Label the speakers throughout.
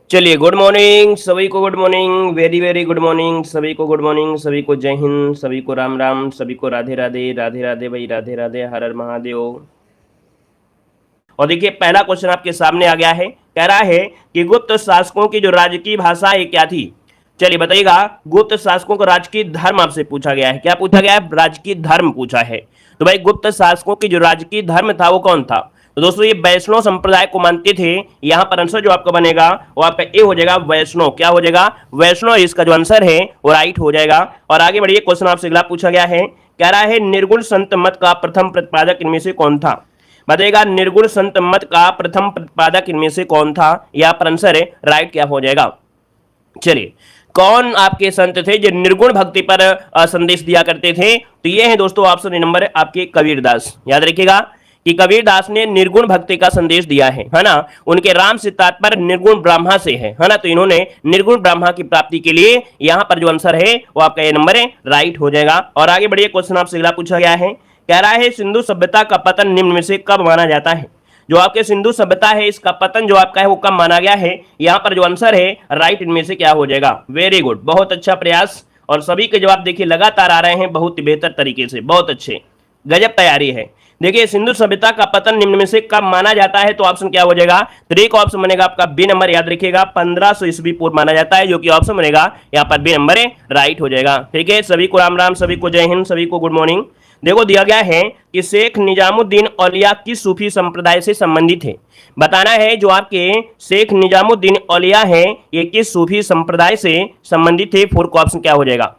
Speaker 1: चलिए, good morning सभी को, good morning, very very good morning सभी को, गुड मॉर्निंग सभी को, जय हिंद सभी को, राम राम सभी को, राधे राधे, राधे राधे भाई, राधे राधे, हर हर महादेव। और देखिए, पहला क्वेश्चन आपके सामने आ गया है। कह रहा है कि गुप्त शासकों की जो राजकीय भाषा है क्या थी। चलिए बताइएगा, गुप्त शासकों का राजकीय धर्म आपसे पूछा गया है। क्या पूछा गया है? राजकीय धर्म पूछा है। तो भाई, गुप्त शासकों की जो राजकीय धर्म था वो कौन था? तो दोस्तों, ये वैष्णव संप्रदाय को मानते थे। यहां पर आंसर जो आपका बनेगा वो आपका ए हो जाएगा, वैष्णव। क्या हो जाएगा? वैष्णव। इसका जो आंसर है वो राइट हो जाएगा। और आगे बढ़िए, क्वेश्चन आपसे अगला पूछा गया है। कह रहा है निर्गुण संत मत का प्रथम प्रतिपादक इनमें से कौन था? बताइएगा, निर्गुण संत मत का प्रथम प्रतिपादक इनमें से कौन था? यहाँ पर आंसर है राइट क्या हो जाएगा। चलिए, कौन आपके संत थे जो निर्गुण भक्ति पर संदेश दिया करते थे? तो ये है दोस्तों ऑप्शन नंबर आपके कबीरदास। याद रखिएगा कि कबीरदास ने निर्गुण भक्ति का संदेश दिया है ना। उनके राम से तात्पर्य निर्गुण ब्रह्मा से है ना। तो इन्होंने निर्गुण ब्रह्मा की प्राप्ति के लिए यहाँ पर जो आंसर है वो आपका ये नंबर है राइट हो जाएगा। और आगे बढ़िए, क्वेश्चन आपसे अगला पूछा गया है। कह रहा है सिंधु सभ्यता का पतन निम्न में से कब माना जाता है? जो आपके सिंधु सभ्यता है इसका पतन जो आपका है वो कब माना गया है? यहाँ पर जो आंसर है राइट इनमें से क्या हो जाएगा? वेरी गुड, बहुत अच्छा प्रयास। और सभी के जवाब देखिए लगातार आ रहे हैं बहुत ही बेहतर तरीके से, बहुत अच्छे, गजब तैयारी है। देखिए, सिंधु सभ्यता का पतन निम्न में से कब माना जाता है? तो ऑप्शन क्या हो जाएगा? तो एक ऑप्शन बनेगा आपका बी नंबर। याद रखिएगा 1500 ईस्वी पूर्व माना जाता है, जो कि ऑप्शन बनेगा यहाँ पर बी नंबर राइट हो जाएगा। ठीक है, सभी को राम राम, सभी को जय हिंद, सभी को गुड मॉर्निंग। देखो, दिया गया है कि शेख निजामुद्दीन औलिया किस सूफी संप्रदाय से संबंधित है। बताना है जो आपके शेख निजामुद्दीन औलिया है ये किस सूफी संप्रदाय से संबंधित है। फोर्थ ऑप्शन क्या हो जाएगा?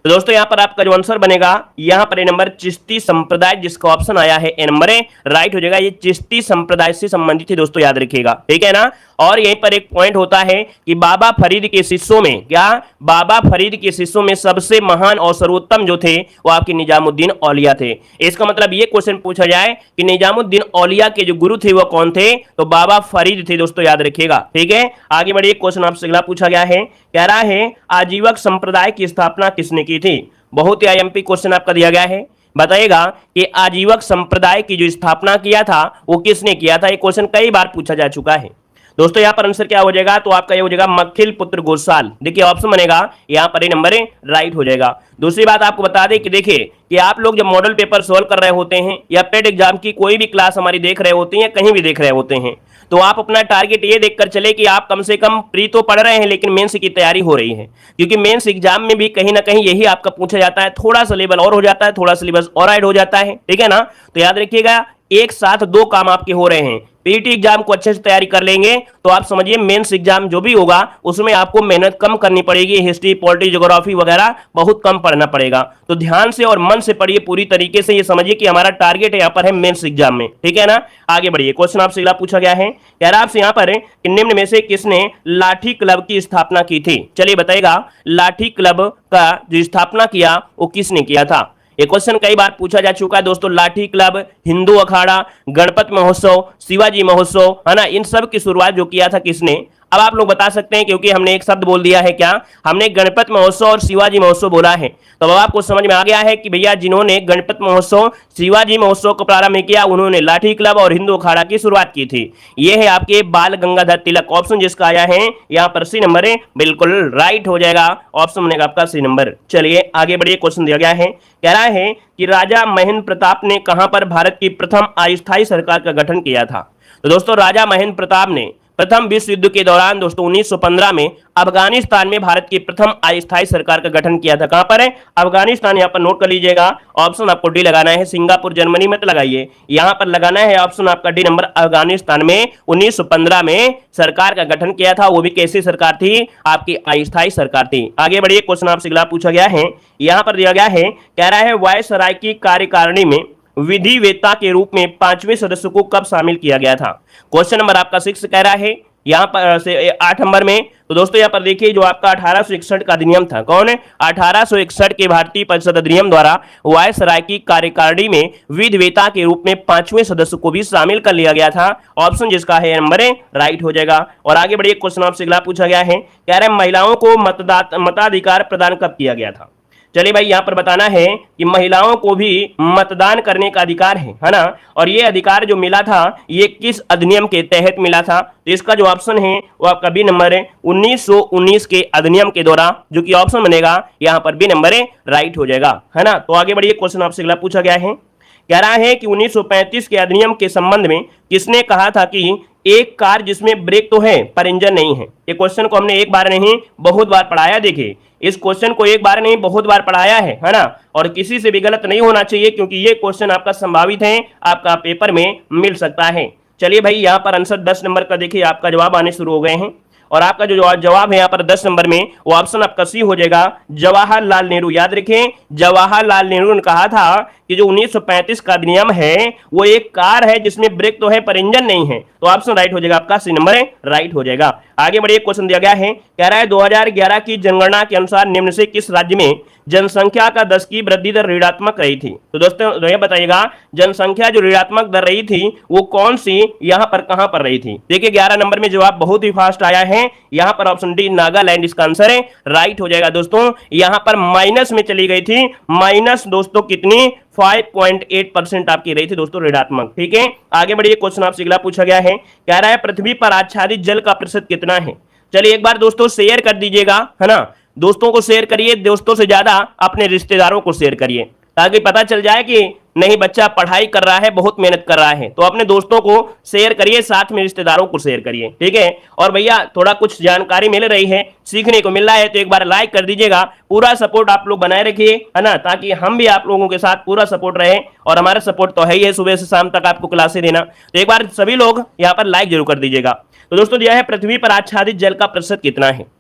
Speaker 1: तो दोस्तों, यहां पर आपका जो आंसर बनेगा यहां पर ए नंबर चिश्ती संप्रदाय, जिसका ऑप्शन आया है ए नंबर राइट हो जाएगा। ये चिश्ती संप्रदाय से संबंधित है दोस्तों, याद रखिएगा। ठीक है ना। और यहीं पर एक पॉइंट होता है कि बाबा फरीद के शिष्यों में, क्या बाबा फरीद के शिष्यों में सबसे महान और सर्वोत्तम जो थे वो आपके निजामुद्दीन औलिया थे। इसका मतलब ये क्वेश्चन पूछा जाए कि निजामुद्दीन औलिया के जो गुरु थे वो कौन थे? तो बाबा फरीद थे दोस्तों, याद रखिएगा। ठीक है, आगे बढ़िए, क्वेश्चन आपसे अगला पूछा गया है। कह रहा है आजीवक संप्रदाय की स्थापना किसने की थी? बहुत ही आईएमपी क्वेश्चन आपका दिया गया है। बताइएगा कि आजीवक संप्रदाय की जो स्थापना किया था वो किसने किया था? ये क्वेश्चन कई बार पूछा जा चुका है दोस्तों। यहाँ पर आंसर क्या हो जाएगा? तो आपका ये हो जाएगा मक्खिल पुत्र गोसाल। देखिए, ऑप्शन बनेगा यहाँ पर ये नंबर राइट हो जाएगा। दूसरी बात आपको बता दें कि देखिए कि आप लोग जब मॉडल पेपर सॉल्व कर रहे होते हैं या पेड एग्जाम की कोई भी क्लास हमारी देख रहे होते हैं या कहीं भी देख रहे होते हैं, तो आप अपना टारगेट ये देखकर चले कि आप कम से कम प्री तो पढ़ रहे हैं लेकिन मेंस की तैयारी हो रही है। क्योंकि मेंस एग्जाम में भी कहीं ना कहीं यही आपका पूछा जाता है, थोड़ा सा लेवल और हो जाता है, थोड़ा सिलेबस और ऐड हो जाता है। ठीक है ना। तो याद रखिएगा, एक साथ दो काम आपके हो रहे हैं। पीटी एग्जाम को अच्छे से तैयारी कर लेंगे तो आप समझिए मेंस एग्जाम जो भी होगा उसमें आपको मेहनत कम करनी पड़ेगी। हिस्ट्री, पॉलिटी, ज्योग्राफी वगैरह बहुत कम पढ़ना पड़ेगा। तो ध्यान से और मन से पढ़िए पूरी तरीके से। ये समझिए कि हमारा टारगेट यहाँ पर है मेंस एग्जाम में। ठीक है ना। आगे बढ़िए, क्वेश्चन आपसे अगला पूछा गया है। कह रहा है आपसे यहाँ पर निम्न में से किसने लाठी क्लब की स्थापना की थी? चलिए बताइएगा, लाठी क्लब का जो स्थापना किया वो किसने किया था? ये क्वेश्चन कई बार पूछा जा चुका है दोस्तों। लाठी क्लब, हिंदू अखाड़ा, गणपत महोत्सव, शिवाजी महोत्सव, है ना, इन सब की शुरुआत जो किया था किसने? अब आप लोग बता सकते हैं क्योंकि हमने एक शब्द बोल दिया है। क्या हमने? गणपत महोत्सव और शिवाजी महोत्सव बोला है। तो अब आपको समझ में आ गया है कि भैया जिन्होंने गणपत महोत्सव, शिवाजी महोत्सव को प्रारंभ किया उन्होंने लाठी क्लब और हिंदू अखाड़ा की शुरुआत की थी। ये है आपके बाल गंगाधर तिलक। ऑप्शन जिसका आया है यहाँ पर सी नंबर बिल्कुल राइट हो जाएगा। ऑप्शन बनेगा आपका सी नंबर। चलिए आगे बढ़िए, क्वेश्चन दिया गया है। कह रहा है कि राजा महेंद्र प्रताप ने कहां पर भारत की प्रथम अस्थायी सरकार का गठन किया था? तो दोस्तों, राजा महेंद्र प्रताप ने प्रथम विश्व युद्ध के दौरान दोस्तों 1915 में अफगानिस्तान में भारत की प्रथम अस्थायी सरकार का गठन किया था। कहां पर है? अफगानिस्तान। यहां पर नोट कर लीजिएगा। ऑप्शन आपको डी लगाना है। सिंगापुर, जर्मनी मत लगाइए, यहां पर लगाना है ऑप्शन आपका डी नंबर। अफगानिस्तान में 1915 में सरकार का गठन किया था। वो भी कैसी सरकार थी? आपकी अस्थायी सरकार थी। आगे बढ़िए, क्वेश्चन आपसे अगला पूछा गया है। यहां पर दिया गया है, कह रहा है वायसराय की कार्यकारिणी में विधिवेता के रूप में 5वें सदस्य को कब शामिल किया गया था? क्वेश्चन नंबर आपका 6 कह रहा है यहाँ पर से 8 नंबर में। तो दोस्तों यहाँ पर देखिए जो आपका 1861 का अधिनियम था, कौन है? 1861 के भारतीय परिषद अधिनियम द्वारा वायसराय की कार्यकारिणी में विधिवेता के रूप में 5वें सदस्य को भी शामिल कर लिया गया था। ऑप्शन जिसका है नंबर राइट हो जाएगा। और आगे बढ़िए, क्वेश्चन आपसे अगला पूछा गया है। कह रहे हैं महिलाओं को मताधिकार प्रदान कब किया गया था? चलिए भाई यहाँ पर बताना है कि महिलाओं को भी मतदान करने का अधिकार है ना, और ये अधिकार जो मिला था ये किस अधिनियम के तहत मिला था? तो इसका जो ऑप्शन है वो आपका बी नंबर है 1919 के अधिनियम के द्वारा, जो कि ऑप्शन बनेगा यहाँ पर बी नंबर राइट हो जाएगा, है ना। तो आगे बढ़िए, क्वेश्चन आपसे अगला पूछा गया है, कह रहा है कि 1935 के अधिनियम के संबंध में किसने कहा था कि एक कार जिसमें ब्रेक तो है पर इंजन नहीं है? ये क्वेश्चन को हमने एक बार नहीं बहुत बार पढ़ाया। देखिए इस क्वेश्चन को एक बार नहीं बहुत बार पढ़ाया है ना, और किसी से भी गलत नहीं होना चाहिए क्योंकि ये क्वेश्चन आपका संभावित है, आपका पेपर में मिल सकता है। चलिए भाई यहाँ पर आंसर 10 नंबर का देखिए आपका जवाब आने शुरू हो गए हैं, और आपका जो जवाब है यहाँ पर 10 नंबर में वो ऑप्शन आपका सी हो जाएगा, जवाहरलाल नेहरू। याद रखें, जवाहरलाल नेहरू ने कहा था कि जो 1935 का अधिनियम है वो एक कार है जिसमें ब्रेक तो है पर इंजन नहीं है, तो ऑप्शन राइट हो जाएगा आपका सी नंबर राइट हो जाएगा। आगे बढ़िए, क्वेश्चन दिया गया है, कह रहा है 2011 की जनगणना के अनुसार निम्न से किस राज्य में जनसंख्या का 10 की वृद्धि दर ऋणात्मक रही थी? तो दोस्तों ये बताइएगा, जनसंख्या जो ऋणात्मक दर रही थी वो कौन सी यहां पर कहां पर रही थी? देखिए 11 नंबर में जवाब बहुत ही फास्ट आया है, यहां पर ऑप्शन डी नागालैंड इसका आंसर है, राइट हो जाएगा। दोस्तों यहां पर माइनस में चली गई थी, माइनस दोस्तों कितनी 5.8% आपकी रही थी दोस्तों ऋणात्मक। ठीक है, आगे बढ़िए, क्वेश्चन आपसे अगला पूछा गया है, कह रहा है पृथ्वी पर आच्छादित जल का प्रतिशत कितना है? चलिए एक बार दोस्तों शेयर कर दीजिएगा, है ना, दोस्तों को शेयर करिए, दोस्तों से ज्यादा अपने रिश्तेदारों को शेयर करिए, ताकि पता चल जाए कि नहीं बच्चा पढ़ाई कर रहा है, बहुत मेहनत कर रहा है। तो अपने दोस्तों को शेयर करिए, साथ में रिश्तेदारों को शेयर करिए, ठीक है। और भैया थोड़ा कुछ जानकारी मिल रही है, सीखने को मिल रहा है, तो एक बार लाइक कर दीजिएगा। पूरा सपोर्ट आप लोग बनाए रखिए, है ना, ताकि हम भी आप लोगों के साथ पूरा सपोर्ट रहे, और हमारा सपोर्ट तो है ही है सुबह से शाम तक आपको क्लासें देना। तो एक बार सभी लोग यहाँ पर लाइक जरूर कर दीजिएगा। तो दोस्तों दिया है पृथ्वी पर आच्छादित जल का प्रतिशत कितना है।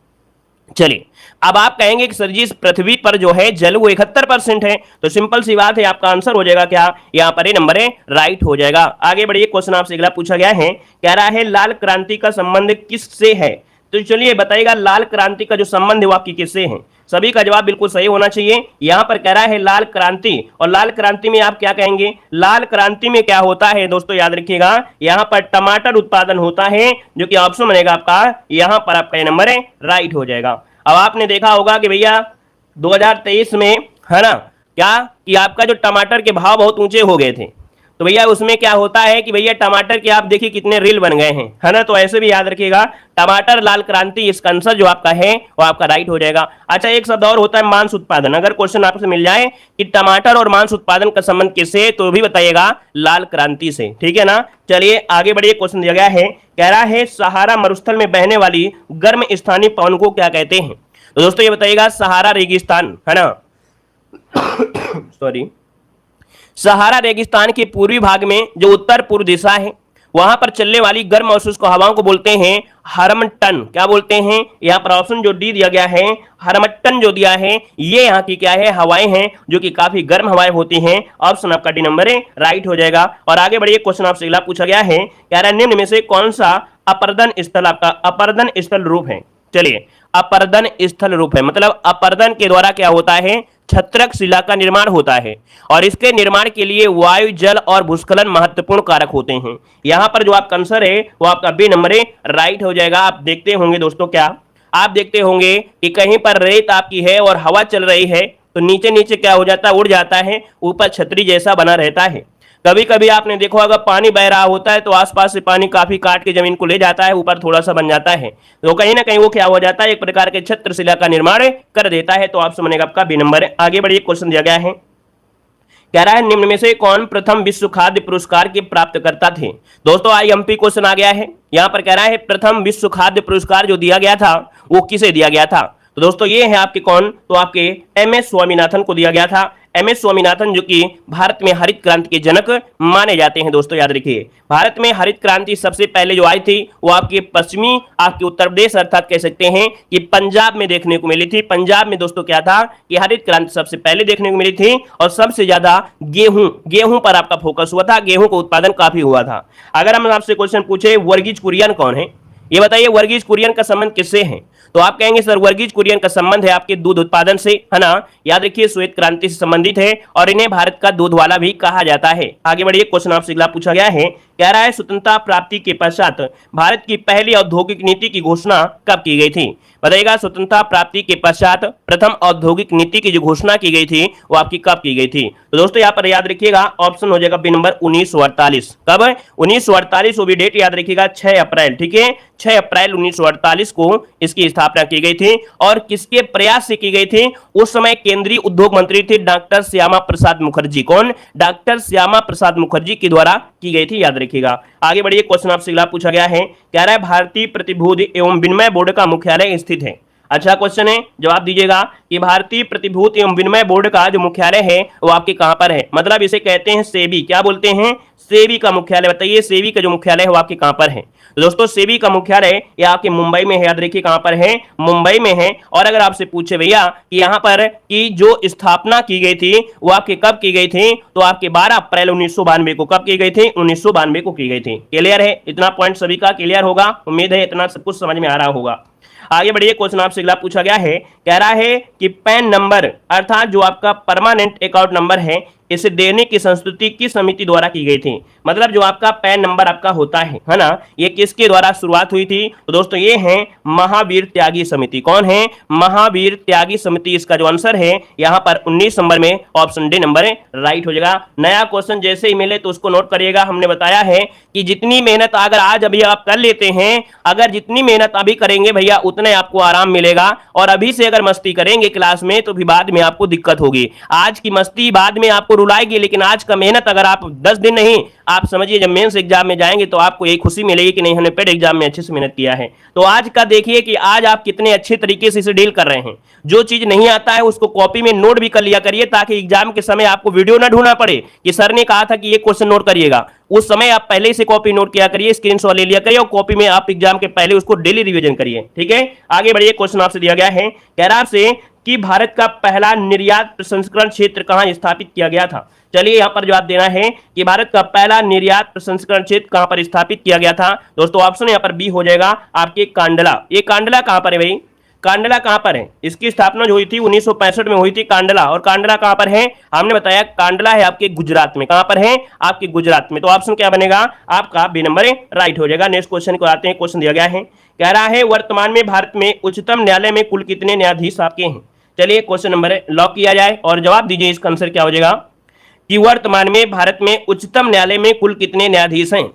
Speaker 1: चलिए अब आप कहेंगे कि सर जी इस पृथ्वी पर जो है जल वो 71% है, तो सिंपल सी बात है, आपका आंसर हो जाएगा क्या, यहाँ पर ये नंबर है राइट हो जाएगा। आगे बढ़िए, क्वेश्चन आपसे अगला पूछा गया है, कह रहा है लाल क्रांति का संबंध किससे है? तो चलिए बताइएगा, लाल क्रांति का जो संबंध है वो आपकी किससे है? सभी का जवाब बिल्कुल सही होना चाहिए। यहां पर कह रहा है लाल क्रांति, और लाल क्रांति में आप क्या कहेंगे? लाल क्रांति में क्या होता है दोस्तों, याद रखिएगा, यहां पर टमाटर उत्पादन होता है, जो कि ऑप्शन बनेगा आपका, यहां पर आपका नंबर है राइट हो जाएगा। अब आपने देखा होगा कि भैया 2023 में, है ना, क्या कि आपका जो टमाटर के भाव बहुत ऊंचे हो गए थे, तो भैया उसमें क्या होता है कि भैया टमाटर के आप देखिए कितने रील बन गए हैं, है ना। तो ऐसे भी याद रखिएगा, टमाटर लाल क्रांति, इसका आंसर जो आपका है वो आपका राइट हो जाएगा। अच्छा एक शब्द और होता है मांस उत्पादन। अगर क्वेश्चन आपसे मिल जाए कि टमाटर और मांस उत्पादन का संबंध किससे, तो भी बताइएगा लाल क्रांति से, ठीक है ना। चलिए आगे बढ़िए, क्वेश्चन दिया गया है, कह रहा है सहारा मरुस्थल में बहने वाली गर्म स्थानीय पवन को क्या कहते हैं? तो दोस्तों ये बताइएगा, सहारा रेगिस्तान, है ना सॉरी, सहारा रेगिस्तान के पूर्वी भाग में जो उत्तर पूर्व दिशा है वहां पर चलने वाली गर्म और शुष्क हवाओं को बोलते हैं हरमटन। क्या बोलते हैं? यहाँ पर ऑप्शन जो डी दिया गया है, हरमटन जो दिया है, ये यहाँ की क्या है, हवाएं हैं, जो कि काफी गर्म हवाएं होती हैं। ऑप्शन आपका डी नंबर है राइट हो जाएगा। और आगे बढ़िए, क्वेश्चन आपसे अगला पूछा गया है, कह रहा है निम्न में से कौन सा अपर्दन स्थल आपका अपर्दन स्थल रूप है? चलिए अपर्दन स्थल रूप है, मतलब अपर्दन के द्वारा क्या होता है, छत्रक शिला का निर्माण होता है, और इसके निर्माण के लिए वायु, जल और भूस्खलन महत्वपूर्ण कारक होते हैं। यहां पर जो आपका आंसर है वो आपका बी नंबर है राइट हो जाएगा। आप देखते होंगे दोस्तों, क्या आप देखते होंगे कि कहीं पर रेत आपकी है और हवा चल रही है, तो नीचे नीचे क्या हो जाता है, उड़ जाता है, ऊपर छतरी जैसा बना रहता है। कभी कभी आपने देखो अगर पानी बह रहा होता है तो आसपास से पानी काफी काट के जमीन को ले जाता है, ऊपर थोड़ा सा बन जाता है, तो कहीं ना कहीं वो क्या हो जाता है, एक प्रकार के छत्रशिला का निर्माण कर देता है। तो ऑप्शन बनेगा आपका बी नंबर। आगे बढ़िए, क्वेश्चन दिया गया है, कह रहा है निम्न में से कौन प्रथम विश्व खाद्य पुरस्कार के प्राप्तकर्ता थे? दोस्तों आईएमपी क्वेश्चन आ गया है, यहाँ पर कह रहा है प्रथम विश्व खाद्य पुरस्कार जो दिया गया था वो किसे दिया गया था? तो दोस्तों ये है आपके कौन, तो आपके एमएस स्वामीनाथन को दिया गया था। एमएस स्वामीनाथन जो कि भारत में हरित क्रांति के जनक माने जाते हैं। दोस्तों याद रखिए, भारत में हरित क्रांति सबसे पहले जो आई थी वो आपके पश्चिमी, आपके उत्तर प्रदेश अर्थात कह सकते हैं कि पंजाब में देखने को मिली थी। पंजाब में दोस्तों क्या था कि हरित क्रांति सबसे पहले देखने को मिली थी, और सबसे ज्यादा गेहूं पर आपका फोकस हुआ था, गेहूं का उत्पादन काफी हुआ था। अगर हम आपसे क्वेश्चन पूछे वर्गीज कुरियन कौन है, ये बताइए वर्गीज कुरियन का संबंध किससे है? तो आप कहेंगे सर वर्गीज कुरियन का संबंध है आपके दूध उत्पादन से, है ना। याद रखिए श्वेत क्रांति से संबंधित है और इन्हें भारत का दूध वाला भी कहा जाता है। आगे बढ़िए, क्वेश्चन आपसे अगला पूछा गया है, कह रहा है स्वतंत्रता प्राप्ति के पश्चात भारत की पहली औद्योगिक नीति की घोषणा कब की गई थी? बताइएगा स्वतंत्रता प्राप्ति के पश्चात प्रथम औद्योगिक नीति की जो घोषणा की गई थी वो आपकी कब की गई थी? तो दोस्तों यहाँ पर याद रखिएगा ऑप्शन हो जाएगा बी नंबर 1948। कब? 1948, वो भी डेट याद रखिएगा 6 अप्रैल, ठीक है, 6 अप्रैल 1948 को इसकी स्थापना की गई थी। और किसके प्रयास से की गई थी? उस समय केंद्रीय उद्योग मंत्री थे डॉक्टर श्यामा प्रसाद मुखर्जी। कौन? डॉक्टर श्यामा प्रसाद मुखर्जी के द्वारा की गई थी, याद रखिएगा। आगे बढ़िए, क्वेश्चन आपसे अगला पूछा गया है, कह रहा है भारतीय प्रतिभूति एवं विनिमय बोर्ड का मुख्यालय स्थित है। अच्छा क्वेश्चन है, जवाब दीजिएगा कि भारतीय प्रतिभूति एवं विनिमय बोर्ड का जो मुख्यालय है वो आपके कहां पर है? मतलब इसे कहते हैं सेबी। क्या बोलते हैं? सेबी का मुख्यालय। बताइए सेबी का जो मुख्यालय है वो आपके कहां पर है? तो दोस्तों सेबी का मुख्यालय ये आपके मुंबई में है, याद रखिए कहां पर है? मुंबई में है। और अगर आपसे पूछे भैया कि यहां पर की जो स्थापना की गई थी वो आपके कब की गई थी, तो आपके 12 अप्रैल 1992 को। कब की गई थी? 1992 को की गई थी। क्लियर है? इतना पॉइंट सभी का क्लियर होगा, उम्मीद है इतना सब कुछ समझ में आ रहा होगा। आगे बढ़िए, क्वेश्चन आपसे अगला पूछा गया है, कह रहा है कि पैन नंबर अर्थात जो आपका परमानेंट अकाउंट नंबर है इसे देने की संस्तुति किस समिति द्वारा की गई थी? मतलब जो आपका पैन नंबर आपका होता है ना, ये किसके द्वारा शुरुआत हुई थी? तो दोस्तों ये है महावीर त्यागी समिति। कौन है? महावीर त्यागी समिति। इसका जो आंसर है यहाँ पर 19 नंबर में ऑप्शन डी नंबर राइट हो जाएगा। नया क्वेश्चन जैसे ही मिले तो उसको नोट करिएगा। हमने बताया है कि जितनी मेहनत अगर आज अभी आप कर लेते हैं, अगर जितनी मेहनत अभी करेंगे भैया उतने आपको आराम मिलेगा। और अभी से अगर मस्ती करेंगे क्लास में तो भी बाद में आपको दिक्कत होगी। आज की मस्ती बाद में आपको रुलाएगी, लेकिन आज का मेहनत अगर आप 10 दिन नहीं, आप समझिए जब मेंस एग्जाम में जाएंगे तो आपको यही खुशी मिलेगी कि नहीं हमने पेड एग्जाम में अच्छे से मेहनत किया है। तो आज का देखिए कि आज आप कितने अच्छे तरीके से इसे डील कर रहे हैं। जो चीज नहीं आता है उसको कॉपी में नोट भी कर लिया करिए, ताकि एग्जाम के समय आपको वीडियो ना ढूंढना पड़े कि सर ने कहा था कि ये क्वेश्चन नोट करिएगा। उस समय आप पहले से कॉपी नोट किया करिए, स्क्रीनशॉट ले लिया करिए और कॉपी में आप एग्जाम के पहले उसको डेली रिवीजन करिए, ठीक है। आगे बढ़िए, क्वेश्चन आपसे दिया गया है, कह रहा आपसे कि भारत का पहला निर्यात प्रसंस्करण क्षेत्र कहां स्थापित किया गया था? चलिए यहां पर जवाब देना है कि भारत का पहला निर्यात प्रसंस्करण क्षेत्र कहां पर स्थापित किया गया था। दोस्तों ऑप्शन यहां पर बी हो जाएगा आपके कांडला। ये कांडला कहां पर है भाई? कांडला कहां पर है? इसकी स्थापना जो हुई थी 1965 में हुई थी कांडला। और कांडला कहां पर है? हमने बताया कांडला है आपके गुजरात में। कहां पर है? आपके गुजरात में। तो ऑप्शन क्या बनेगा आपका? बी नंबर राइट हो जाएगा। नेक्स्ट क्वेश्चन को आते हैं। क्वेश्चन दिया गया है, कह रहा है वर्तमान में भारत में उच्चतम न्यायालय में कुल कितने न्यायाधीश आपके हैं? चलिए क्वेश्चन नंबर लॉक किया जाए और जवाब दीजिए। इसका आंसर क्या हो जाएगा कि वर्तमान में भारत में उच्चतम न्यायालय में कुल कितने न्यायाधीश हैं?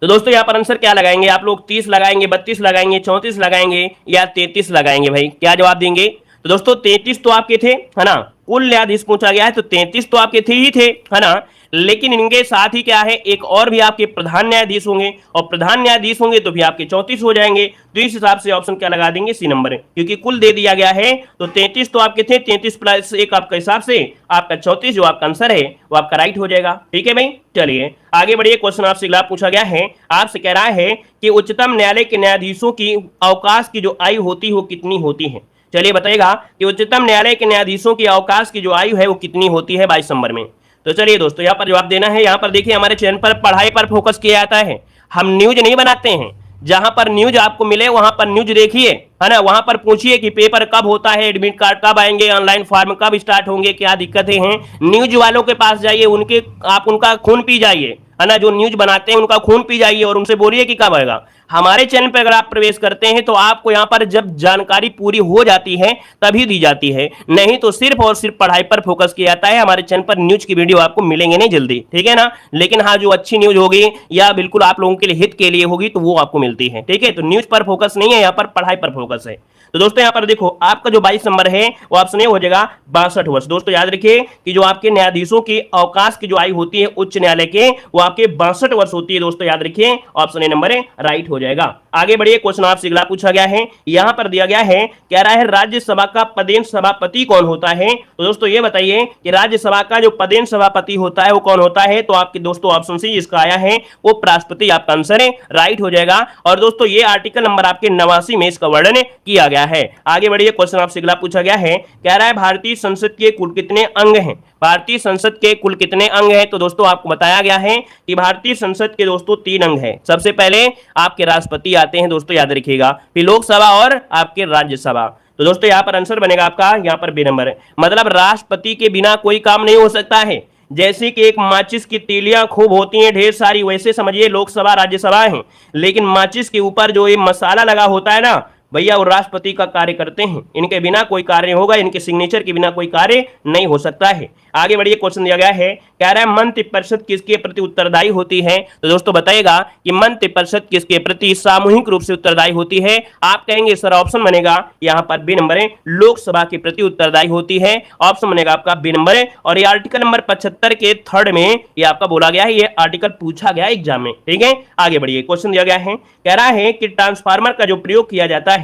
Speaker 1: तो दोस्तों यहां पर आंसर क्या लगाएंगे आप लोग? 30 लगाएंगे, 32 लगाएंगे, 34 लगाएंगे या 33 लगाएंगे? भाई क्या जवाब देंगे? तो दोस्तों 33 तो आपके थे, है ना। कुल न्यायाधीश पूछा गया है तो 33 तो आपके थे ही थे, है ना। लेकिन इनके साथ ही क्या है, एक और भी आपके प्रधान न्यायाधीश होंगे और प्रधान न्यायाधीश होंगे तो भी आपके 34 हो जाएंगे। तो इस हिसाब से ऑप्शन क्या लगा देंगे? सी नंबर, क्योंकि कुल दे दिया गया है। तो 33 तो आपके थे, 33 प्लस 1 आपका हिसाब से आपका 34 जो आपका आंसर है वो आपका राइट हो जाएगा, ठीक है भाई। चलिए आगे बढ़िए, क्वेश्चन आपसे अगला पूछा गया है, आपसे कह रहा है कि उच्चतम न्यायालय के न्यायाधीशों की अवकाश की जो आयु होती है वो कितनी होती है? चलिए बताइएगा कि उच्चतम न्यायालय के न्यायाधीशों की अवकाश की जो आयु है वो कितनी होती है 22 नंबर में। तो चलिए दोस्तों यहाँ पर जवाब देना है। यहाँ पर देखिए हमारे चैनल पर पढ़ाई पर फोकस किया जाता है, हम न्यूज नहीं बनाते हैं। जहां पर न्यूज आपको मिले वहां पर न्यूज देखिए, है ना। वहां पर पूछिए कि पेपर कब होता है, एडमिट कार्ड कब आएंगे, ऑनलाइन फॉर्म कब स्टार्ट होंगे, क्या दिक्कतें हैं। न्यूज वालों के पास जाइए, उनके आप उनका खून पी जाइए, है ना। जो न्यूज बनाते हैं उनका खून पी जाइए और उनसे बोलिए कि कब आएगा। हमारे चैनल पर अगर आप प्रवेश करते हैं तो आपको यहाँ पर जब जानकारी पूरी हो जाती है तभी दी जाती है, नहीं तो सिर्फ और सिर्फ पढ़ाई पर फोकस किया जाता है। हमारे चैनल पर न्यूज की वीडियो आपको मिलेंगे नहीं जल्दी, ठीक है ना। लेकिन हाँ जो अच्छी न्यूज होगी या बिल्कुल आप लोगों के लिए हित के लिए होगी तो वो आपको मिलती है, ठीक है। तो न्यूज पर फोकस नहीं है, यहाँ पर पढ़ाई पर फोकस है। तो दोस्तों यहाँ पर देखो आपका जो 22 नंबर है वो ऑप्शन ए हो जाएगा 62 वर्ष। दोस्तों याद रखिए कि जो आपके न्यायाधीशों की अवकाश की जो आयु होती है उच्च न्यायालय के वो आपके 62 वर्ष होती है। दोस्तों याद रखिए ऑप्शन ए नंबर राइट हो जाएगा। आगे बढ़िए, क्वेश्चन आपसे अगला पूछा गया है, यहां पर दिया गया है, कह रहा है राज्यसभा का पदेन सभापति कौन होता है? तो दोस्तों ये बताइए कि राज्यसभा का जो पदेन सभापति होता है वो कौन होता है? तो आपके दोस्तों ऑप्शन सी इसका आया है वो उपराष्ट्रपति आपका आंसर है राइट हो जाएगा। और दोस्तों ये आर्टिकल नंबर आपके 89 में इसका वर्णन किया गया है। आगे बढ़िए, क्वेश्चन आपसे अगला पूछा गया है, कह रहा है भारतीय संसद के कुल कितने अंग हैं? भारतीय संसद के कुल कितने अंग हैं? तो दोस्तों आपको बताया गया है कि भारतीय संसद के दोस्तों 3 अंग हैं। सबसे पहले आपके राष्ट्रपति आते हैं दोस्तों, याद रखिएगा, फिर लोकसभा और आपके राज्यसभा। तो दोस्तों यहाँ पर आंसर बनेगा आपका यहाँ पर बी नंबर, मतलब राष्ट्रपति के बिना कोई काम नहीं हो सकता है। जैसे कि एक माचिस की तीलियां खूब होती हैं ढेर सारी, वैसे समझिए लोकसभा राज्यसभा है, लेकिन माचिस के ऊपर जो ये मसाला लगा होता है ना भैया, वो राष्ट्रपति का कार्य करते हैं। इनके बिना कोई कार्य होगा, इनके सिग्नेचर के बिना कोई कार्य नहीं हो सकता है। आगे बढ़िए, क्वेश्चन दिया गया है, कह रहा है मंत्रिपरिषद किसके प्रति उत्तरदायी होती है? तो दोस्तों बताइएगा कि मंत्रिपरिषद किसके प्रति सामूहिक रूप से उत्तरदायी होती है? आप कहेंगे सर ऑप्शन बनेगा यहाँ पर बी नंबर है, लोकसभा के प्रति उत्तरदायी होती है। ऑप्शन बनेगा आपका बी नंबर है। और ये आर्टिकल नंबर 75 के थर्ड में ये आपका बोला गया है, ये आर्टिकल पूछा गया एग्जाम में। ठीक है, आगे बढ़िए, क्वेश्चन दिया गया है, कह रहा है कि ट्रांसफार्मर का जो प्रयोग किया जाता है,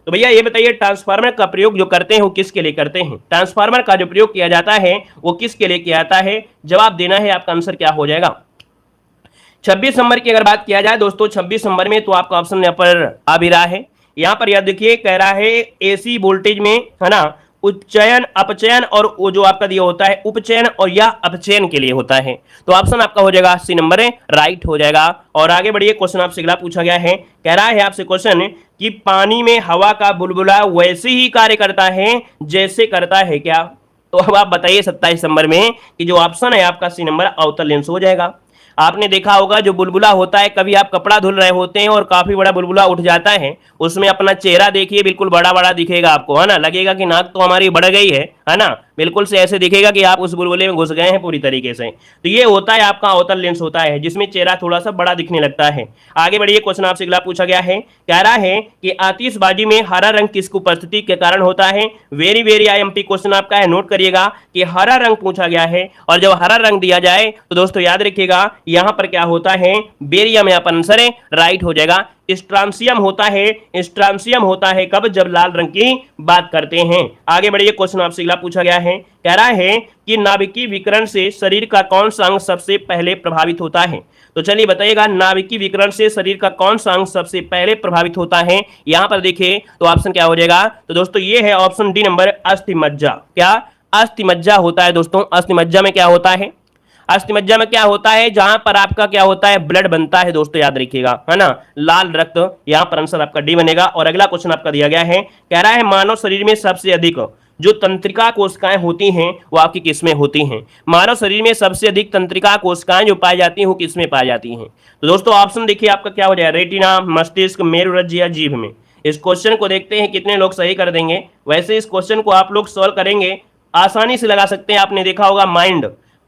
Speaker 1: तो भैया ये बताइए ट्रांसफार्मर का प्रयोग जो करते हैं वो किसके लिए करते हैं? ट्रांसफार्मर का जो प्रयोग किया जाता है वो किसके लिए किया जाता है? जवाब देना है, आपका आंसर क्या हो जाएगा? 26 नंबर की अगर बात किया जाए दोस्तों, 26 नंबर में तो आपका ऑप्शन यहाँ पर आ भी रहा है। यहाँ पर याद देखिए, कह रहा है एसी वोल्टेज में, है ना, उच्चयन अपचयन और वो जो आपका दिया होता है उपचयन और या अपचयन के लिए होता है। तो ऑप्शन आपका हो जाएगा सी नंबर है, राइट हो जाएगा। और आगे बढ़िए, क्वेश्चन आपसे अगला पूछा गया है, कह रहा है आपसे क्वेश्चन कि पानी में हवा का बुलबुला वैसे ही कार्य करता है जैसे करता है क्या? तो अब आप बताइए 27 नंबर में कि जो ऑप्शन है आपका सी नंबर अवतल लेंस हो जाएगा। आपने देखा होगा जो बुलबुला होता है, कभी आप कपड़ा धुल रहे होते हैं और काफी बड़ा बुलबुला उठ जाता है, उसमें अपना चेहरा देखिए बिल्कुल बड़ा बड़ा दिखेगा आपको, है ना, लगेगा कि नाक तो हमारी बढ़ गई है ना, बिल्कुल से ऐसे दिखेगा कि आप उस बुलबुले में घुस गए हैं पूरी तरीके से। तो ये होता है आपका अवतल लेंस होता है, जिसमें चेहरा थोड़ा सा बड़ा दिखने लगता है। आगे बढ़िए, क्वेश्चन आपसे अगला पूछा गया है, कह रहा है कि आतिशबाजी में हरा रंग किसकी उपस्थिति के कारण होता है? वेरी वेरी आईएमपी क्वेश्चन आपका है, नोट करिएगा कि हरा रंग पूछा गया है, और जब हरा रंग दिया जाए तो दोस्तों याद रखिएगा यहाँ पर क्या होता है, बेरियम यहाँ पर आंसर है, राइट हो जाएगा। स्ट्रांसियम होता है, स्ट्रांसियम होता है कब? जब लाल रंग की बात करते हैं। आगे बढ़िए, क्वेश्चन आपसे अगला पूछा गया है, कह रहा है कि नाभिकीय विकिरण से शरीर का कौन सा अंग सबसे पहले प्रभावित होता है? तो चलिए बताइएगा, नाभिकीय विकिरण से शरीर का कौन सा अंग सबसे पहले प्रभावित होता है? यहां पर देखिए तो ऑप्शन क्या हो जाएगा? तो दोस्तों ये है ऑप्शन डी नंबर, अस्थिमज्जा। क्या? अस्थिमज्जा होता है दोस्तों। अस्थिमज्जा में क्या होता है? अस्थिमज्जा में क्या होता है? जहां पर आपका क्या होता है, ब्लड बनता है दोस्तों, याद रखिएगा, है ना, लाल रक्त। यहां पर आंसर आपका डी बनेगा। और अगला क्वेश्चन आपका दिया गया है, कह रहा है मानव शरीर में सबसे अधिक जो तंत्रिका कोशिकाएं होती हैं वो आपकी किसमें होती हैं? मानव शरीर में सबसे अधिक तंत्रिका कोशिकाएं जो पाई जाती हैं वो किसमें पाई जाती हैं? तो दोस्तों ऑप्शन देखिए आपका क्या हो जाएगा, रेटिना, मस्तिष्क, मेरुरज्जु या जीभ में। इस क्वेश्चन को देखते हैं कितने लोग सही कर देंगे। वैसे इस क्वेश्चन को आप लोग सॉल्व करेंगे आसानी से लगा सकते हैं। आपने देखा होगा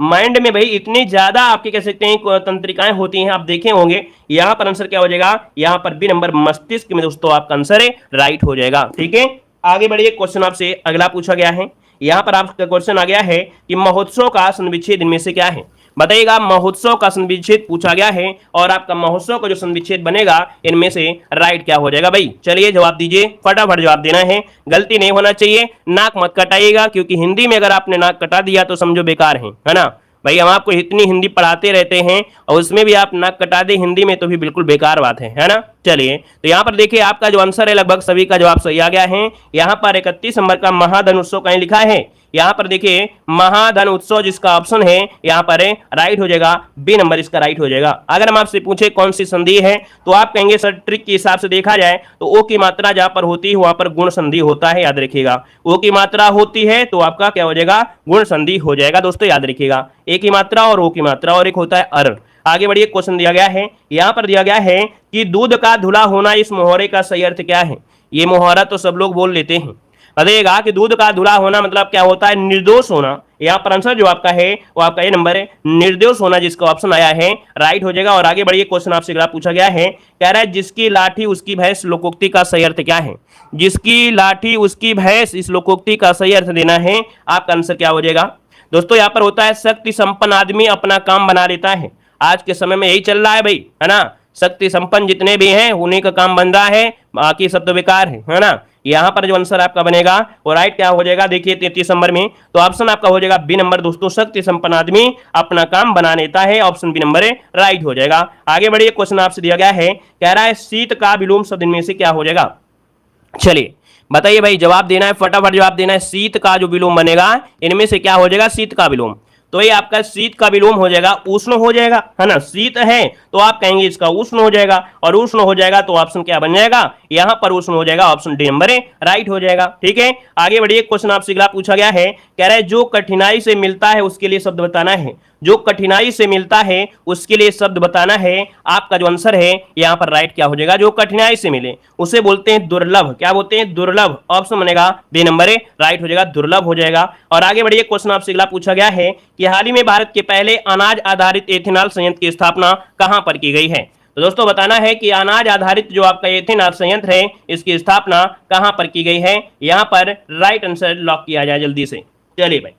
Speaker 1: माइंड में भाई इतनी ज्यादा आपके कह सकते हैं तंत्रिकाएं होती हैं, आप देखे होंगे। यहां पर आंसर क्या हो जाएगा? यहां पर बी नंबर, मस्तिष्क में दोस्तों आपका आंसर है, राइट हो जाएगा। ठीक है, आगे बढ़िए, क्वेश्चन आपसे अगला पूछा गया है। यहां पर आपका क्वेश्चन आ गया है कि महोत्सव का संविच्छेद इनमें से क्या है? बताइएगा, महोत्सव का संविच्छेद पूछा गया है, और आपका महोत्सव का जो संविच्छेद बनेगा इनमें से राइट क्या हो जाएगा? भाई चलिए जवाब दीजिए, फटाफट जवाब देना है, गलती नहीं होना चाहिए। नाक मत कटाइएगा, क्योंकि हिंदी में अगर आपने नाक कटा दिया तो समझो बेकार है ना भाई। हम आपको इतनी हिंदी पढ़ाते रहते हैं और उसमें भी आप नाक कटा दे हिंदी में, तो भी बिल्कुल बेकार बात है ना। चलिए, तो यहाँ पर देखिए आपका जो आंसर है लगभग सभी का जवाब सही आ गया है। यहाँ पर 31 नंबर का महाधन उत्सव कहीं लिखा है, यहाँ पर देखिए महाधन उत्सव जिसका ऑप्शन है यहाँ पर है, राइट हो जाएगा, बी नंबर इसका राइट हो जाएगा। अगर हम आपसे पूछे कौन सी संधि है तो आप कहेंगे सर ट्रिक के हिसाब से देखा जाए तो ओ की मात्रा जहां पर होती है वहां पर गुण संधि होता है, याद रखिएगा। ओ की मात्रा होती है तो आपका क्या हो जाएगा? गुण संधि हो जाएगा दोस्तों, याद रखिएगा। ए की मात्रा और ओ की मात्रा, और एक होता है अर। आगे बढ़िए, क्वेश्चन दिया गया है, यहाँ पर दिया गया है कि दूध का धुला होना इस मुहावरे का सही अर्थ क्या है? ये मुहावरा तो सब लोग बोल लेते हैं, बताइएगा कि दूध का धुला होना मतलब क्या होता है? निर्दोष होना। यहाँ पर आंसर जो आपका है वो आपका ये नंबर है, निर्दोष होना, जिसका ऑप्शन आया है राइट हो जाएगा। और आगे बढ़िए, क्वेश्चन आपसे अगला पूछा गया है, कह रहा है जिसकी लाठी उसकी भैंस लोकोक्ति का सही अर्थ क्या है? जिसकी लाठी उसकी भैंस, इस लोकोक्ति का सही अर्थ देना है, आपका आंसर क्या हो जाएगा? दोस्तों यहाँ पर होता है शक्ति संपन्न आदमी अपना काम बना लेता है। आज के समय में यही चल रहा है भाई, है ना, शक्ति संपन्न जितने भी हैं उन्हीं का काम बन रहा है, बाकी सब तो बेकार है ना। यहाँ पर जो आंसर आपका बनेगा वो राइट क्या हो जाएगा? देखिए 33 नंबर में तो ऑप्शन आपका हो जाएगा बी नंबर दोस्तों, शक्ति संपन्न आदमी अपना काम बना लेता है, ऑप्शन बी नंबर है, राइट हो जाएगा। आगे बढ़िए, क्वेश्चन आपसे दिया गया है, कह रहा है शीत का विलोम शब्द इनमें से क्या हो जाएगा? चलिए, बताइए भाई, जवाब देना है, फटाफट जवाब देना है। शीत का जो विलोम बनेगा इनमें से क्या हो जाएगा? शीत का विलोम। तो ये आपका शीत का विलोम हो जाएगा उष्ण हो जाएगा, है ना। शीत है तो आप कहेंगे इसका उष्ण हो जाएगा, और उष्ण हो जाएगा तो ऑप्शन क्या बन जाएगा? यहां पर उष्ण हो जाएगा, ऑप्शन डी नंबर है राइट हो जाएगा। ठीक है, आगे बढ़िए। क्वेश्चन आपसे अगला पूछा गया है, कह रहा है जो कठिनाई से मिलता है उसके लिए शब्द बताना है। जो कठिनाई से मिलता है उसके लिए शब्द बताना है। आपका जो आंसर है यहां पर राइट क्या हो जाएगा? जो कठिनाई से मिले उसे बोलते हैं दुर्लभ। क्या बोलते हैं? दुर्लभ। ऑप्शन बनेगा बी नंबर है राइट हो जाएगा, दुर्लभ हो जाएगा। और आगे बढ़िए। क्वेश्चन आपसे अगला पूछा गया है कि हाल ही में भारत के पहले अनाज आधारित एथेनॉल संयंत्र की स्थापना कहां पर की गई है। तो दोस्तों बताना है कि अनाज आधारित जो आपका एथेनॉल संयंत्र है इसकी स्थापना कहां पर की गई है। यहां पर राइट आंसर लॉक किया जाए जल्दी से। चलिए भाई,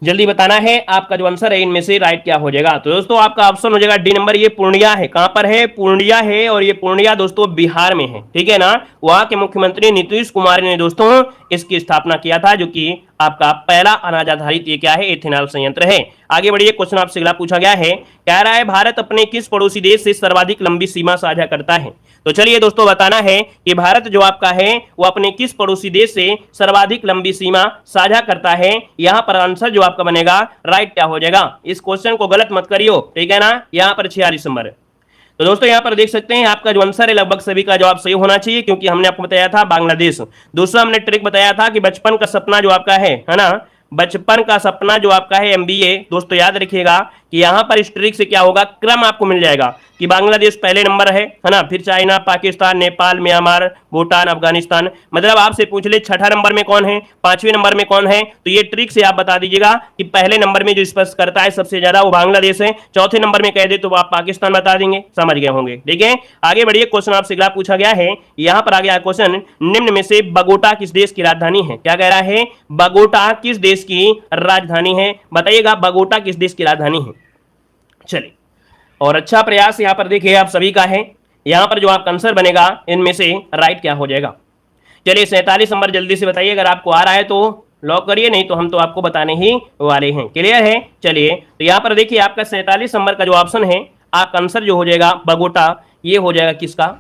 Speaker 1: जल्दी बताना है आपका जो आंसर है इनमें से राइट क्या हो जाएगा। तो दोस्तों आपका ऑप्शन हो जाएगा डी नंबर, ये पूर्णिया है। कहां पर है? पूर्णिया है, और ये पूर्णिया दोस्तों बिहार में है। ठीक है ना। वहां के मुख्यमंत्री नीतीश कुमार ने दोस्तों इसकी स्थापना किया था, जो कि आपका पहला अनाज आधारित ये क्या है? एथेनॉल संयंत्र है। आगे बढ़िए। क्वेश्चन आपसे अगला पूछा गया है, कह रहा है भारत अपने किस पड़ोसी देश से सर्वाधिक लंबी सीमा साझा करता है। तो चलिए दोस्तों बताना है कि भारत जो आपका है वो अपने किस पड़ोसी देश से सर्वाधिक लंबी सीमा साझा करता है। यहां पर आंसर जो आपका बनेगा राइट क्या हो जाएगा? इस क्वेश्चन को गलत मत करियो, ठीक है ना। यहां पर 46 नंबर। तो दोस्तों यहां पर देख सकते हैं आपका जो आंसर है लगभग सभी का जवाब सही होना चाहिए, क्योंकि हमने आपको बताया था बांग्लादेश। दूसरा हमने ट्रिक बताया था कि बचपन का सपना जो आपका है ना, बचपन का सपना जो आपका है एमबीए। दोस्तों याद रखिएगा कि यहां पर इस ट्रिक से क्या होगा? क्रम आपको मिल जाएगा कि बांग्लादेश पहले नंबर है ना, फिर चाइना, पाकिस्तान, नेपाल, म्यांमार, भूटान, अफगानिस्तान। मतलब आपसे पूछ ले छठा नंबर में कौन है, पांचवें नंबर में कौन है, तो ये ट्रिक से आप बता दीजिएगा कि पहले नंबर में जो स्पर्श करता है सबसे ज्यादा वो बांग्लादेश है। चौथे नंबर में कह दे तो आप पाकिस्तान बता देंगे। समझ गए होंगे। ठीक है, आगे बढ़िए। क्वेश्चन आपसे अगला पूछा गया है, यहां पर आ गया क्वेश्चन, निम्न में से बगोटा किस देश की राजधानी है। क्या कह रहा है? बगोटा किस देश की राजधानी है? बताइएगा बगोटा किस देश की राजधानी है। चलिए, और अच्छा प्रयास यहां पर देखिए आप सभी का है। यहां पर जो आपका आंसर बनेगा इनमें से राइट क्या हो जाएगा? चलिए 47 नंबर जल्दी से बताइए, अगर आपको आ रहा है तो लॉक करिए, नहीं तो हम तो आपको बताने ही वाले हैं। क्लियर है। चलिए तो यहां पर देखिए आपका 47 नंबर का जो ऑप्शन है आपका आंसर जो हो जाएगा बगोटा, ये हो जाएगा किसका?